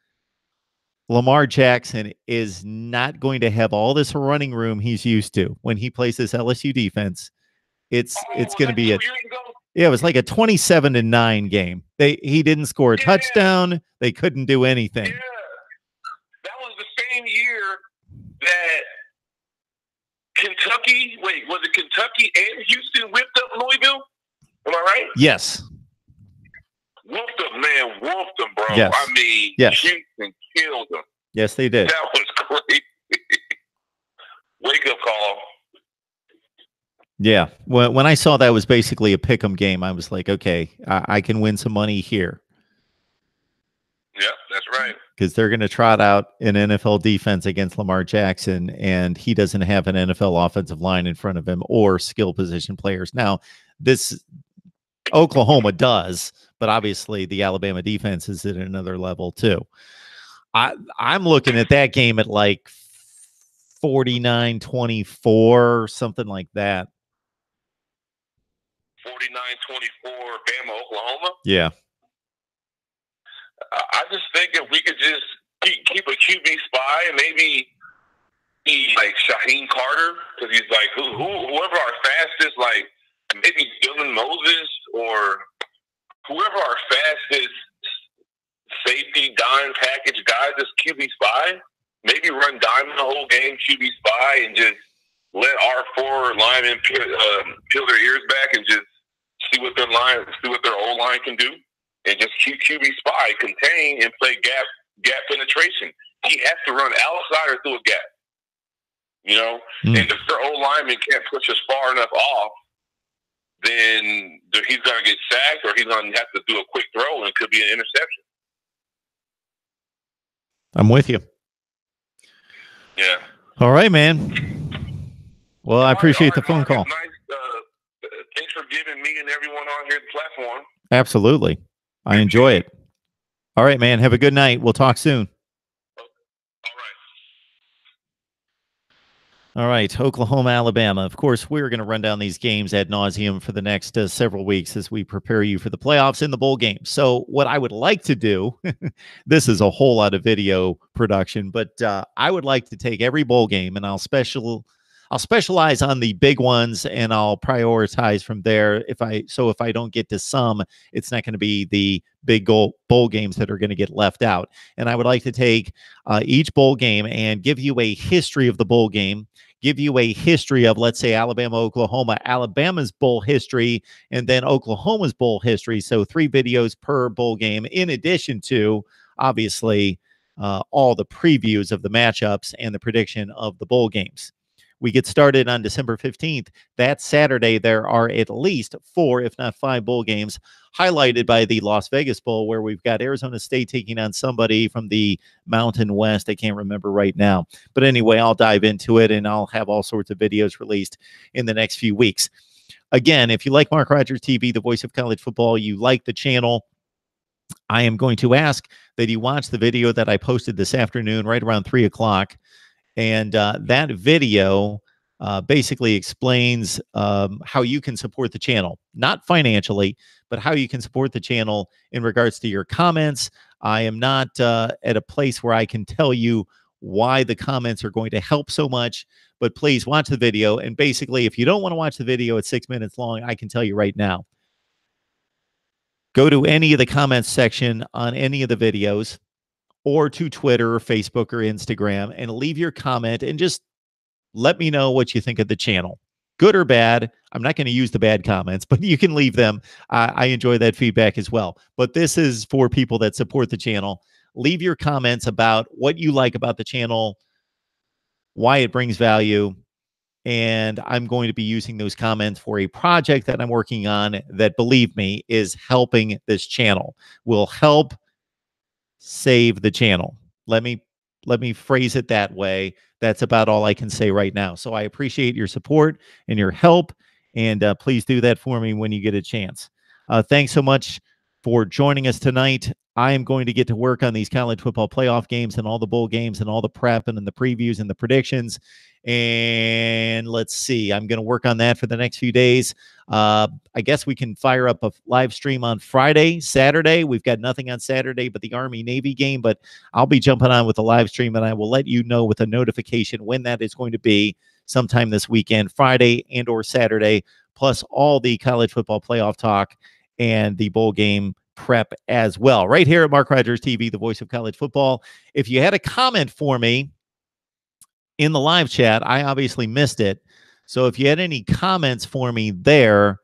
Lamar Jackson is not going to have all this running room he's used to when he plays this LSU defense. It's going to be it was like a 27-9 game. He didn't score a touchdown. They couldn't do anything. Yeah. That was the same year that Kentucky, was it Kentucky and Houston whipped up Louisville? Am I right? Yes. Whooped them, man. Whooped them, bro. Yes. I mean, yes. Houston killed them. Yes, they did. That was great. Wake up call. Yeah. When I saw that was basically a pick'em game, I was like, okay, I can win some money here. Yep, that's right. Because they're going to trot out an NFL defense against Lamar Jackson, and he doesn't have an NFL offensive line in front of him or skill position players. Now, this Oklahoma does, but obviously the Alabama defense is at another level too. I'm looking at that game at like 49-24, something like that. 49-24, Bama, Oklahoma? Yeah. I just think if we could just keep a QB spy and maybe be like Shaheem Carter, because he's like whoever our fastest, like maybe Dylan Moses or whoever our fastest safety dime package guy, just QB spy. Maybe run diamond the whole game, QB spy, and just let our four linemen peel their ears back and just see what their O line can do. And just QB spy, contain, and play gap penetration. He has to run outside or through a gap. You know? And if their old lineman can't push us far enough off, then he's going to get sacked or he's going to have to do a quick throw and it could be an interception. I'm with you. Yeah. All right, man. Well, I appreciate the phone call. Nice. Thanks for giving me and everyone on here the platform. Absolutely. I enjoy it. All right, man. Have a good night. We'll talk soon. All right. Oklahoma, Alabama. Of course, we're going to run down these games ad nauseum for the next several weeks as we prepare you for the playoffs and the bowl game. So what I would like to do, this is a whole lot of video production, but I would like to take every bowl game and I'll specialize on the big ones and I'll prioritize from there. If I don't get to some, it's not going to be the big bowl games that are going to get left out. And I would like to take each bowl game and give you a history of the bowl game, give you a history of, let's say, Alabama, Oklahoma, Alabama's bowl history, and then Oklahoma's bowl history. So 3 videos per bowl game, in addition to, obviously, all the previews of the matchups and the prediction of the bowl games. We get started on December 15th. That Saturday, there are at least 4, if not 5 bowl games, highlighted by the Las Vegas Bowl, where we've got Arizona State taking on somebody from the Mountain West. I can't remember right now. But anyway, I'll dive into it, and I'll have all sorts of videos released in the next few weeks. Again, if you like Mark Rogers TV, the voice of college football, you like the channel, I am going to ask that you watch the video that I posted this afternoon right around 3 o'clock. And that video basically explains how you can support the channel, not financially, but how you can support the channel in regards to your comments. I am not at a place where I can tell you why the comments are going to help so much, but please watch the video. And basically, if you don't want to watch the video at 6 minutes long, I can tell you right now, go to any of the comments section on any of the videos, or to Twitter or Facebook or Instagram, and leave your comment and just let me know what you think of the channel. Good or bad. I'm not going to use the bad comments, but you can leave them. I enjoy that feedback as well. But this is for people that support the channel. leave your comments about what you like about the channel, why it brings value. And I'm going to be using those comments for a project that I'm working on that, believe me, is helping this channel, will help save the channel. Let me phrase it that way. That's about all I can say right now. So I appreciate your support and your help, and please do that for me when you get a chance. Thanks so much for joining us tonight. I am going to get to work on these college football playoff games and all the bowl games and all the prep and the previews and the predictions. And let's see, I'm going to work on that for the next few days. I guess we can fire up a live stream on Friday, Saturday. We've got nothing on Saturday but the Army-Navy game, but I'll be jumping on with a live stream, and I will let you know with a notification when that is going to be sometime this weekend, Friday and or Saturday, plus all the college football playoff talk and the bowl game prep as well, right here at Mark Rogers TV, the voice of college football. If you had a comment for me in the live chat, I obviously missed it. So if you had any comments for me there,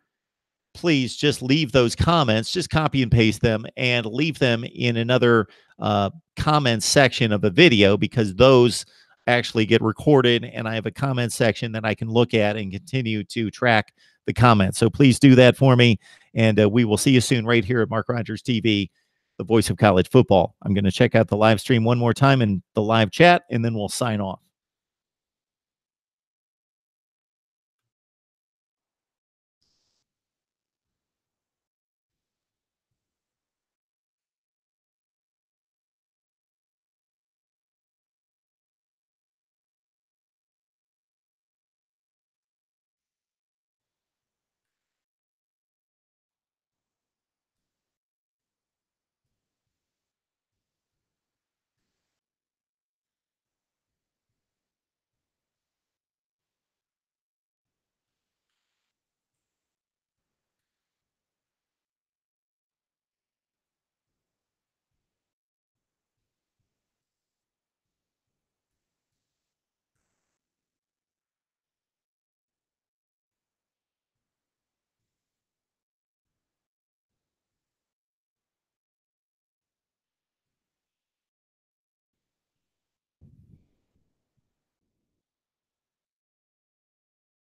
please just leave those comments, just copy and paste them and leave them in another comment section of the video, because those actually get recorded and I have a comment section that I can look at and continue to track the comments. So please do that for me, and we will see you soon right here at Mark Rogers TV, the voice of college football. I'm going to check out the live stream one more time in the live chat, and then we'll sign off.